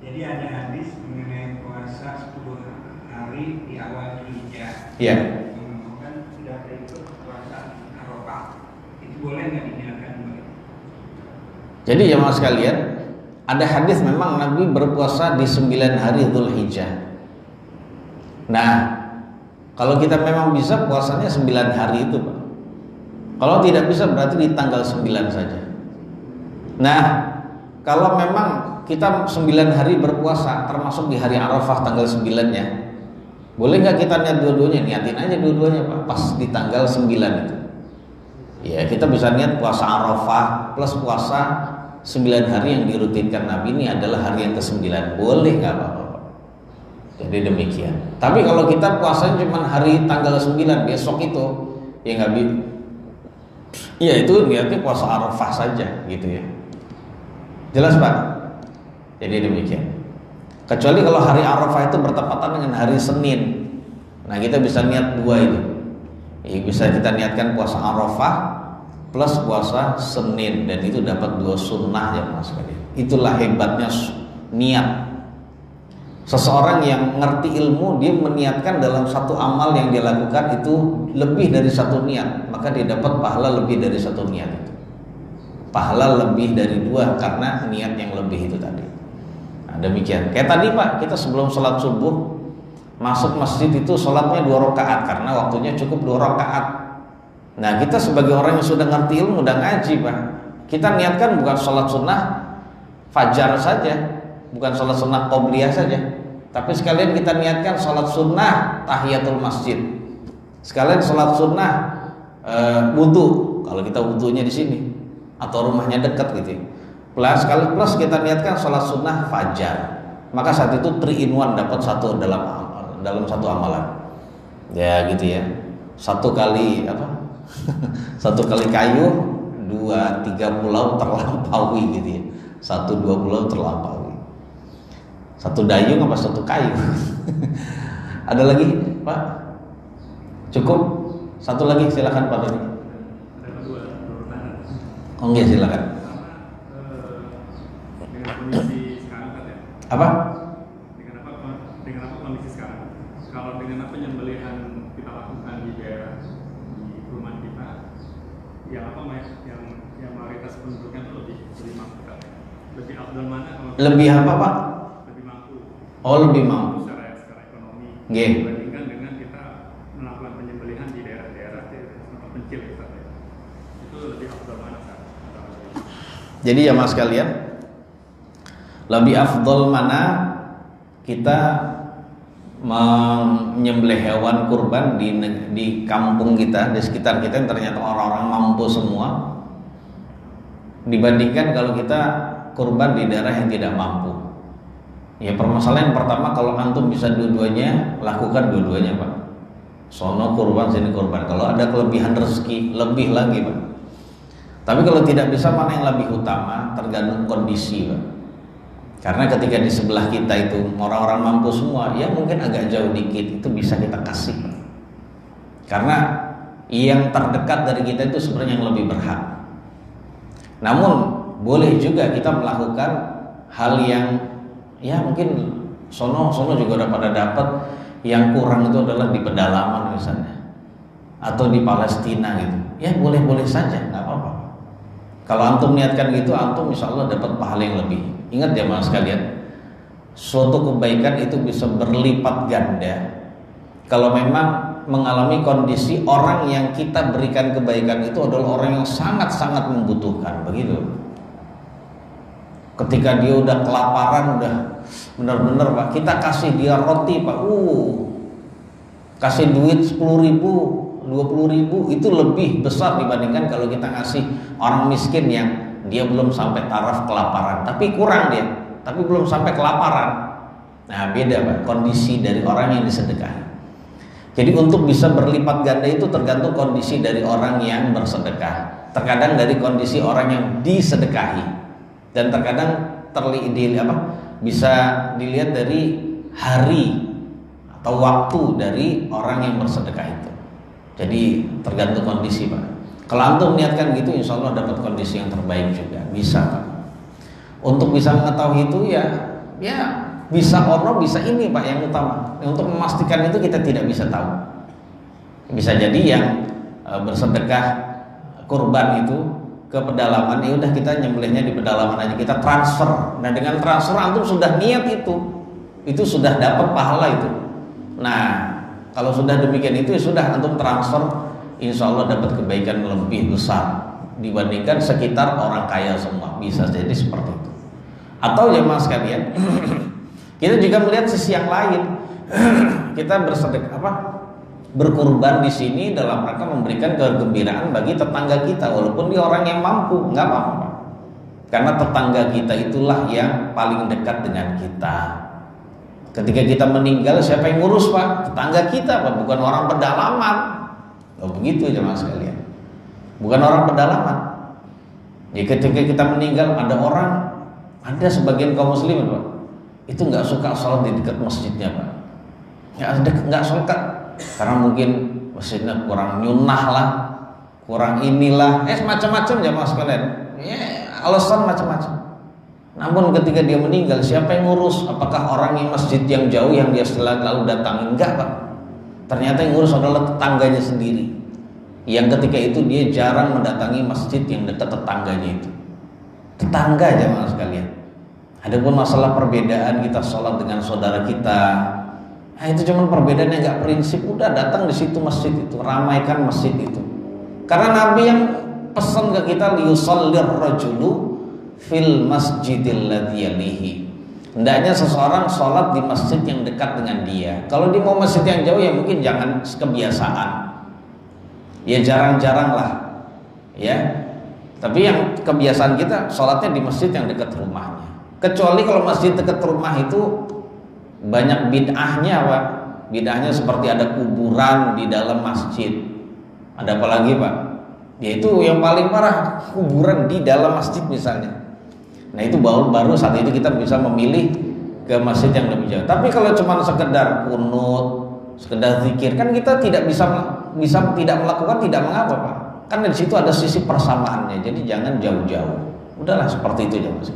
Jadi ada hadis mengenai puasa 10 hari di awal Dzulhijjah. Iya. Kan sudah berikut puasa Arafah. Itu boleh nggak diniatkan kembali? Jadi jemaah sekalian, ada hadis memang Nabi berpuasa di 9 hari Dzulhijjah. Nah, kalau kita memang bisa puasanya 9 hari itu Pak. Kalau tidak bisa berarti di tanggal 9 saja. Nah, kalau memang kita 9 hari berpuasa termasuk di hari Arafah tanggal 9-nya, boleh nggak kita niat dua-duanya? Niatin aja dua-duanya Pak, pas di tanggal 9 itu. Ya, kita bisa niat puasa Arafah plus puasa 9 hari yang dirutinkan Nabi ini adalah hari yang ke-9. Boleh nggak apa-apa Pak? Jadi demikian. Tapi kalau kita puasanya cuma hari tanggal 9 besok itu, ya nggak bisa. Iya, itu niatnya puasa Arafah saja gitu ya. Jelas Pak? Jadi demikian. Kecuali kalau hari Arafah itu bertepatan dengan hari Senin. Nah, kita bisa niat dua itu. Ya, bisa kita niatkan puasa Arafah plus puasa Senin, dan itu dapat 2 sunnah ya Mas sekalian. Itulah hebatnya niat. Seseorang yang ngerti ilmu, dia meniatkan dalam satu amal yang dia lakukan itu lebih dari satu niat, maka dia dapat pahala lebih dari satu niat itu. Pahala lebih dari 2 karena niat yang lebih itu tadi. Nah, demikian. Kayak tadi Pak, kita sebelum sholat subuh masuk masjid itu sholatnya 2 rakaat karena waktunya cukup 2 rakaat. Nah, kita sebagai orang yang sudah ngerti ilmu, udah ngaji Pak, kita niatkan bukan sholat sunnah fajar saja, bukan sholat sunnah qobliyah saja, tapi sekalian kita niatkan sholat sunnah tahiyatul masjid, sekalian sholat sunnah wudu kalau kita wudunya di sini atau rumahnya dekat gitu. Plus kita niatkan sholat sunnah fajar, maka saat itu 3 in 1 dapat satu dalam satu amalan. Ya gitu ya. Satu kali apa? Satu kali kayu, 2-3 pulau terlampaui gitu ya. 1-2 pulau terlampaui. Satu dayung apa satu kayu? Ada lagi Pak? Cukup? Satu lagi silakan Pak Doni. Ada 2 pertanyaan. Oh iya silakan. Dengan kondisi sekarang kan ya? Apa? Dengan apa kondisi sekarang? Kalau dengan apa penyembelihan kita lakukan di daerah di perumahan kita, yang apa yang mayoritas penduduknya itu lebih mampu kan? Lebih afdal mana? Lebih apa Pak? Lebih mampu. Oh lebih mampu. Secara ekonomi. Nggih. Dibandingkan dengan kita melakukan penyembelihan di daerah-daerah tempat pencil kita. Itu lebih afdal mana kan? Jadi ya mas kalian, lebih afdol mana kita menyembelih hewan kurban di kampung kita, di sekitar kita yang ternyata orang-orang mampu semua, dibandingkan kalau kita kurban di daerah yang tidak mampu. Ya permasalahan pertama, kalau antum bisa dua-duanya, lakukan dua-duanya Pak. Sono kurban, sini kurban. Kalau ada kelebihan rezeki, lebih lagi Pak. Tapi kalau tidak bisa, mana yang lebih utama? Tergantung kondisi Pak. Karena ketika di sebelah kita itu orang-orang mampu semua, ya mungkin agak jauh dikit, itu bisa kita kasih Pak. Karena yang terdekat dari kita itu sebenarnya yang lebih berhak. Namun boleh juga kita melakukan hal yang ya mungkin sono juga udah pada dapat, yang kurang itu adalah di pedalaman misalnya, atau di Palestina gitu. Ya boleh-boleh saja, nggak apa-apa. Kalau antum niatkan gitu, antum insya Allah dapat pahala yang lebih. Ingat ya mas sekalian, suatu kebaikan itu bisa berlipat ganda kalau memang mengalami kondisi orang yang kita berikan kebaikan itu adalah orang yang sangat-sangat membutuhkan, begitu. Ketika dia udah kelaparan, udah benar-benar Pak, kita kasih dia roti Pak, kasih duit 10.000, 20.000, itu lebih besar dibandingkan kalau kita ngasih orang miskin yang dia belum sampai taraf kelaparan, tapi kurang dia, tapi belum sampai kelaparan. Nah beda Pak kondisi dari orang yang disedekahi. Jadi untuk bisa berlipat ganda itu tergantung kondisi dari orang yang bersedekah, terkadang dari kondisi orang yang disedekahi, dan terkadang bisa dilihat dari hari atau waktu dari orang yang bersedekah itu. Jadi tergantung kondisi Pak. Kalau antum niatkan gitu, insya Allah dapat kondisi yang terbaik juga, bisa Pak. Untuk bisa mengetahui itu ya bisa ono, bisa ini Pak yang utama. Untuk memastikan itu kita tidak bisa tahu. Bisa jadi yang bersedekah kurban itu ke pedalaman, ya udah kita nyembelihnya di pedalaman aja, kita transfer. Nah dengan transfer antum sudah niat itu sudah dapat pahala itu. Nah kalau sudah demikian itu ya sudah antum transfer, insya Allah dapat kebaikan lebih besar dibandingkan sekitar orang kaya semua. Bisa jadi seperti itu. Atau jemaah sekalian, kita juga melihat sisi yang lain. Kita berkurban di sini dalam rangka memberikan kegembiraan bagi tetangga kita, walaupun dia orang yang mampu, nggak apa-apa. Karena tetangga kita itulah yang paling dekat dengan kita. Ketika kita meninggal, siapa yang ngurus Pak? Tetangga kita Pak, bukan orang pedalaman. Oh begitu jemaah sekalian, bukan orang pedalaman. Ya ketika kita meninggal, ada sebagian kaum muslimin Pak, itu nggak suka sholat di dekat masjidnya Pak, nggak suka karena mungkin masjidnya kurang nyunah lah, kurang inilah, macam-macam jemaah sekalian, alasan macam-macam. Namun ketika dia meninggal, siapa yang ngurus? Apakah orang yang masjid yang jauh yang dia selalu datangi? Enggak Pak, ternyata yang ngurus adalah tetangganya sendiri, yang ketika itu dia jarang mendatangi masjid yang dekat tetangganya itu. Tetangga jemaah sekalian. Adapun masalah perbedaan kita sholat dengan saudara kita, itu cuma perbedaan yang nggak prinsip. Udah datang di situ masjid itu, ramaikan masjid itu. Karena Nabi yang pesan ke kita, liyusallir rajulu fil masjidil ladzi yalihi. Hendaknya seseorang sholat di masjid yang dekat dengan dia. Kalau dia mau masjid yang jauh ya mungkin jangan kebiasaan. Ya jarang-jarang lah. Ya. Tapi yang kebiasaan kita sholatnya di masjid yang dekat rumahnya. Kecuali kalau masjid dekat rumah itu banyak bid'ahnya Pak. Bid'ahnya seperti ada kuburan di dalam masjid. Ada apa lagi Pak? Yaitu yang paling parah, kuburan di dalam masjid misalnya. Nah itu baru saat itu kita bisa memilih ke masjid yang lebih jauh. Tapi kalau cuma sekedar kunut, sekedar zikir, kan kita tidak bisa tidak melakukan, tidak mengapa Pak. Kan di situ ada sisi persamaannya. Jadi jangan jauh-jauh. Udahlah seperti itu aja Mas.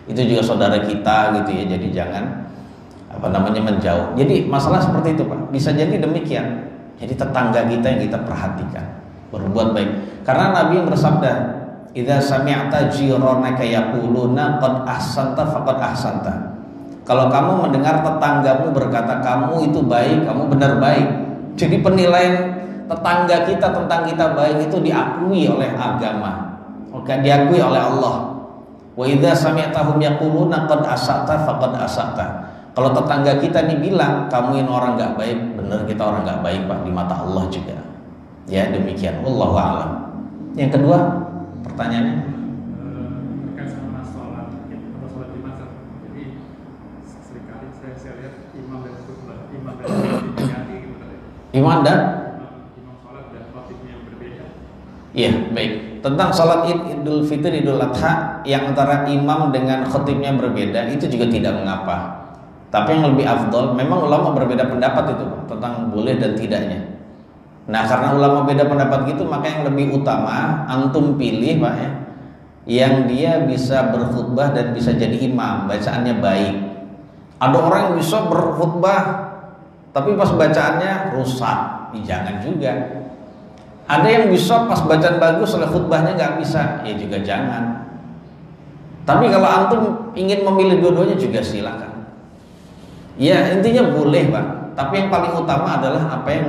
Itu juga saudara kita gitu ya. Jadi jangan menjauh. Jadi masalah seperti itu Pak. Bisa jadi demikian. Jadi tetangga kita yang kita perhatikan, berbuat baik. Karena Nabi yang bersabda, "Idza sami'ta jiranaka yaquluna qad ahsanta faqad ahsanta." Kalau kamu mendengar tetanggamu berkata kamu itu baik, kamu benar baik. Jadi penilaian tetangga kita tentang kita baik itu diakui oleh agama, diakui oleh Allah. Wa idza sami'tahum yaquluna qad asata faqad asata. Kalau tetangga kita nih bilang kamu ini orang nggak baik, benar kita orang nggak baik Pak di mata Allah juga. Ya demikian. Wallahu a'lam. Yang kedua pertanyaannya terkait sama sholat atau sholat di masjid. Jadi seringkali saya lihat imam dan khutbah, imam dan diganti gitu tadi. Imam dan sholat dan khotibnya yang berbeda. Iya, baik. Tentang sholat Idul Fitri, Idul Adha yang antara imam dengan khotibnya berbeda, itu juga tidak mengapa. Tapi yang lebih afdol, memang ulama berbeda pendapat itu tentang boleh dan tidaknya. Nah, karena ulama beda pendapat gitu, maka yang lebih utama antum pilih Pak ya, yang dia bisa berkhutbah dan bisa jadi imam, bacaannya baik. Ada orang yang bisa berkhutbah tapi pas bacaannya rusak, jangan juga. Ada yang bisa pas bacaan bagus oleh khutbahnya nggak bisa, ya juga jangan. Tapi kalau antum ingin memilih dua-duanya juga silakan. Ya intinya boleh Pak, tapi yang paling utama adalah apa yang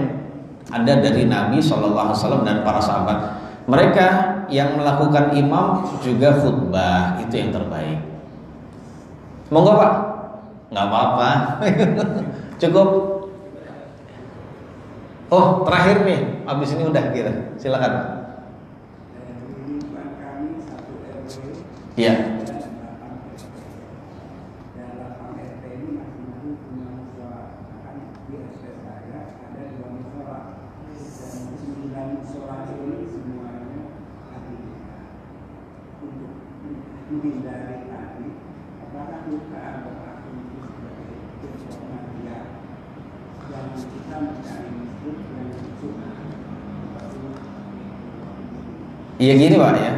ada dari Nabi SAW dan para sahabat. Mereka yang melakukan imam juga khutbah, itu yang terbaik. Monggo Pak, nggak apa-apa. Cukup. Oh terakhir nih, habis ini udah kira. Silakan. Iya. Iya gini Pak ya,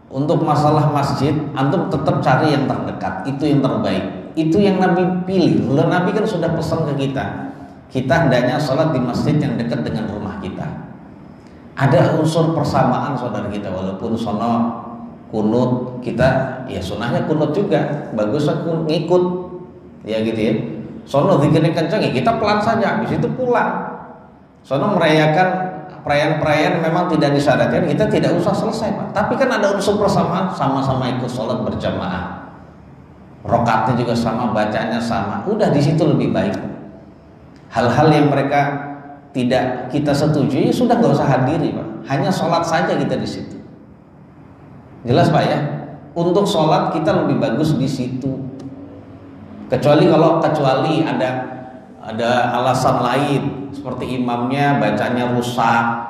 untuk masalah masjid antum tetap cari yang terdekat, itu yang terbaik, itu yang Nabi pilih. Lalu Nabi kan sudah pesan ke kita hendaknya sholat di masjid yang dekat dengan rumah kita. Ada unsur persamaan saudara kita, walaupun sono kunut kita ya sunahnya kunut juga, bagusnya ngikut ya gitu ya. Sono zikirnya kencang ya kita pelan saja, habis itu pulang. Sono merayakan perayaan-perayaan memang tidak disyaratkan, kita tidak usah selesai Pak. Tapi kan ada unsur persamaan, sama-sama ikut sholat berjamaah, rakaatnya juga sama, bacaannya sama, udah di situ lebih baik. Hal-hal yang mereka tidak kita setujui sudah nggak usah hadiri Pak, hanya sholat saja kita di situ. Jelas Pak ya, untuk sholat kita lebih bagus di situ. Kecuali ada alasan lain, seperti imamnya bacanya rusak,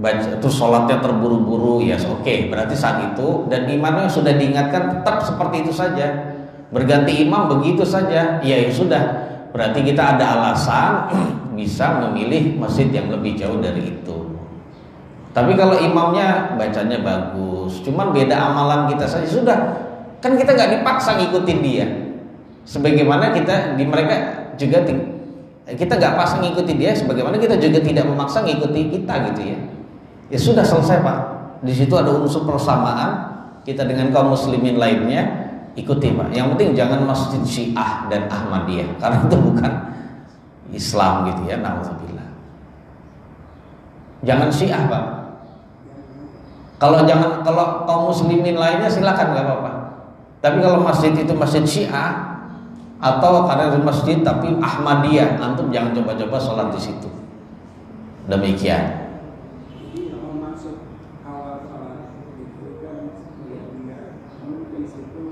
itu sholatnya terburu-buru, ya oke, berarti saat itu dan imamnya sudah diingatkan tetap seperti itu saja, berganti imam begitu saja, ya sudah, berarti kita ada alasan bisa memilih masjid yang lebih jauh dari itu. Tapi kalau imamnya bacanya bagus, cuman beda amalan kita saja, sudah, kan kita nggak dipaksa ngikutin dia, sebagaimana mereka juga kita nggak pas ngikuti dia, sebagaimana kita juga tidak memaksa ngikuti kita gitu ya. Ya sudah selesai Pak. Di situ ada unsur persamaan kita dengan kaum muslimin lainnya, ikuti Pak. Yang penting jangan masjid Syiah dan Ahmadiyah, karena itu bukan Islam gitu ya. Nauzubillah. Jangan Syiah Pak. Kalau kaum muslimin lainnya silakan nggak apa-apa. Tapi kalau masjid itu masjid Syiah atau karena di masjid tapi Ahmadiyah, antum jangan coba-coba sholat di situ. Demikian. Jadi maksud awal sholat itu kan mungkin situ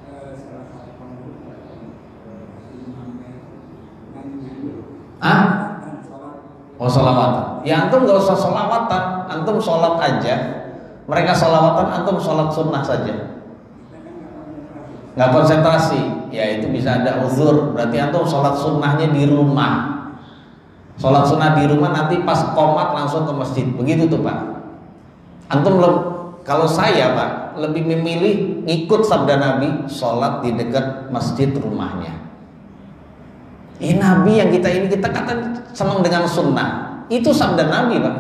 salah satu pengurus imamnya Oh sholawatan. Ya antum nggak usah sholawatan, antum sholat aja. Mereka sholawatan, antum sholat sunnah saja. Nggak konsentrasi, ya itu bisa ada uzur. Berarti antum sholat sunnahnya di rumah. Sholat sunnah di rumah, nanti pas qomat langsung ke masjid, begitu tuh Pak. Antum kalau saya Pak lebih memilih ngikut sabda Nabi, sholat di dekat masjid rumahnya. Ini Nabi yang kita kata senang dengan sunnah, itu sabda Nabi Pak.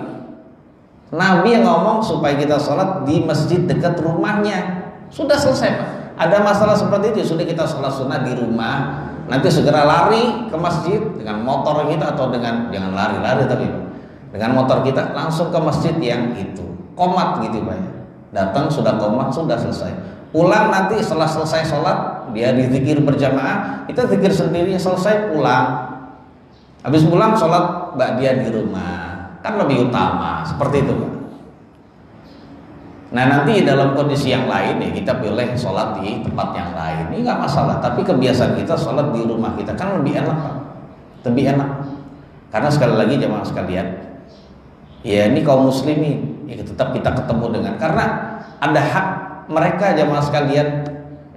Nabi yang ngomong supaya kita sholat di masjid dekat rumahnya, sudah selesai Pak. Ada masalah seperti itu, sudah kita sholat sunnah di rumah, nanti segera lari ke masjid dengan motor kita atau jangan lari-lari tapi dengan motor kita langsung ke masjid yang itu qomat gitu Pak ya. Datang sudah qomat, sudah selesai. Pulang nanti setelah selesai sholat dia dizikir berjamaah, kita zikir sendiri, selesai pulang. Habis pulang sholat ba'diyah di rumah, kan lebih utama seperti itu Pak. Nah nanti dalam kondisi yang lain ya kita boleh sholat di tempat yang lain, ini nggak masalah. Tapi kebiasaan kita sholat di rumah kita kan lebih enak Pak, lebih enak. Karena sekali lagi jemaah sekalian, ya ini kaum muslimin, ya tetap kita ketemu dengan, karena ada hak mereka jemaah sekalian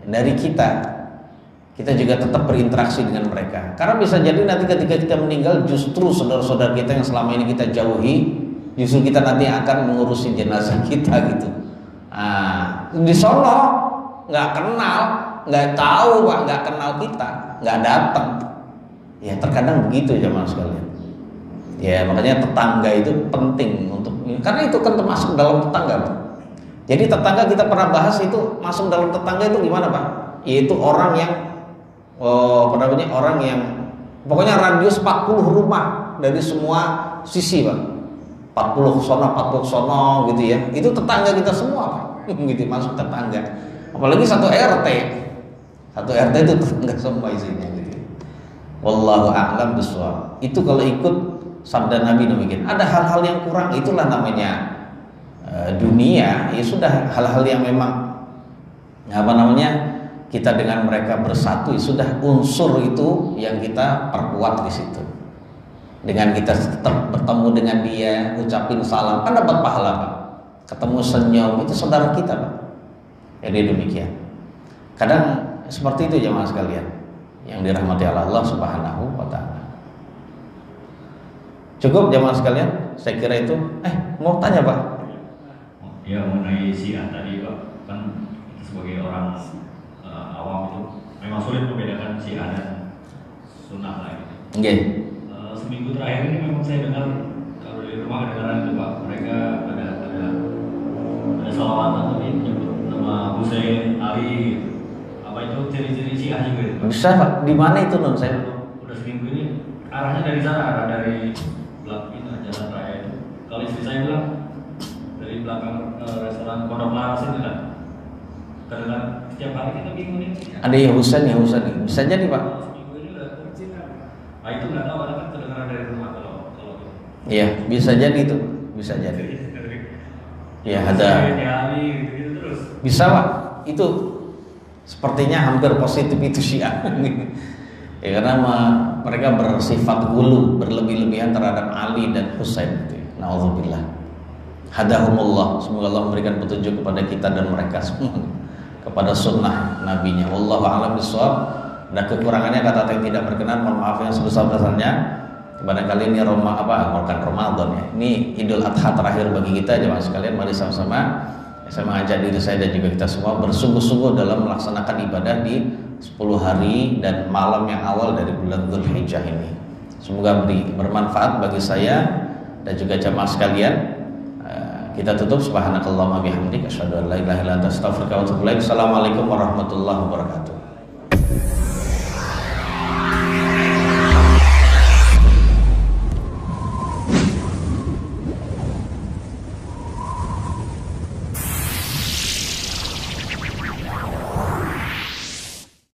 dari kita juga tetap berinteraksi dengan mereka. Karena bisa jadi nanti ketika kita meninggal justru saudara-saudara kita yang selama ini kita jauhi, justru kita nanti akan mengurusi jenazah kita gitu. Di Solo nggak kenal, nggak tahu Pak, nggak kenal kita, nggak datang. Ya terkadang begitu jemaah sekalian. Ya makanya tetangga itu penting untuk, karena itu kan termasuk dalam tetangga Pak. Jadi tetangga kita pernah bahas itu masuk dalam tetangga itu gimana Pak? Yaitu orang yang orang yang pokoknya radius 40 rumah dari semua sisi, Pak. 40 sono gitu ya. Itu tetangga kita semua, Pak. Gitu, masuk tetangga. Apalagi satu RT. Satu RT itu tetangga semua isinya gitu. Wallahu a'lam bishawab. Itu kalau ikut sabda Nabi demikian. Ada hal-hal yang kurang, itulah namanya dunia. Ya sudah, hal-hal yang memang kita dengan mereka bersatu, sudah unsur itu yang kita perkuat di situ. Dengan kita tetap bertemu dengan dia, ucapin salam, kan dapat pahala, Pak. Ketemu senyum, itu saudara kita, Pak. Jadi demikian. Kadang seperti itu jemaah sekalian yang dirahmati Allah Subhanahu wa taala. Cukup jemaah sekalian, saya kira itu. Mau tanya, Pak? Ya, mengenai Syiah tadi, Pak. Kan sebagai orang awam itu memang sulit membedakan Syiah dan Sunnah lah gitu. Okay. Seminggu terakhir ini memang saya dengar kalau di rumah kedengaran itu, Pak, mereka ada salawatan tapi nyebut nama Husain, Ali, apa itu ciri-ciri Syiah juga itu. Bisa, Pak. Di mana itu, Non? Saya udah seminggu ini arahnya dari sana, arah dari belakang jalan raya itu. Kalau istri saya bilang dari belakang restoran Pondok Laras itu kan. Karena setiap hari kita bingung nih. Ada ya Husain. Bisa jadi, Pak. Seminggu ini udah nah itu nggak tahu, ada kan kedengaran dari rumah kalau Iya, bisa jadi itu. Bisa jadi. Ya ada. Gitu terus. Bisa, Pak. Itu sepertinya hampir positif itu Syiah. Ya, karena mereka bersifat gulu, berlebih-lebihan terhadap Ali dan Husain. Nauzubillah. Hadahumullah. Semoga Allah memberikan petunjuk kepada kita dan mereka semua kepada sunnah nabinya. Wallahu a'lam bishawab. Ada kekurangannya kata yang tidak berkenan, mohon maaf yang sebesar-besarnya. Barangkali ini bukan Ramadan ya. Ini Idul Adha terakhir bagi kita jemaah sekalian. Mari sama-sama saya mengajak diri saya dan juga kita semua bersungguh-sungguh dalam melaksanakan ibadah di 10 hari dan malam yang awal dari bulan Dzulhijjah ini. Semoga bermanfaat bagi saya dan juga jemaah sekalian. Kita tutup. Subhanakallahumma bihamdika asyhadu an la ilaha illa anta astaghfiruka wa atubu ilaik. Assalamualaikum warahmatullahi wabarakatuh.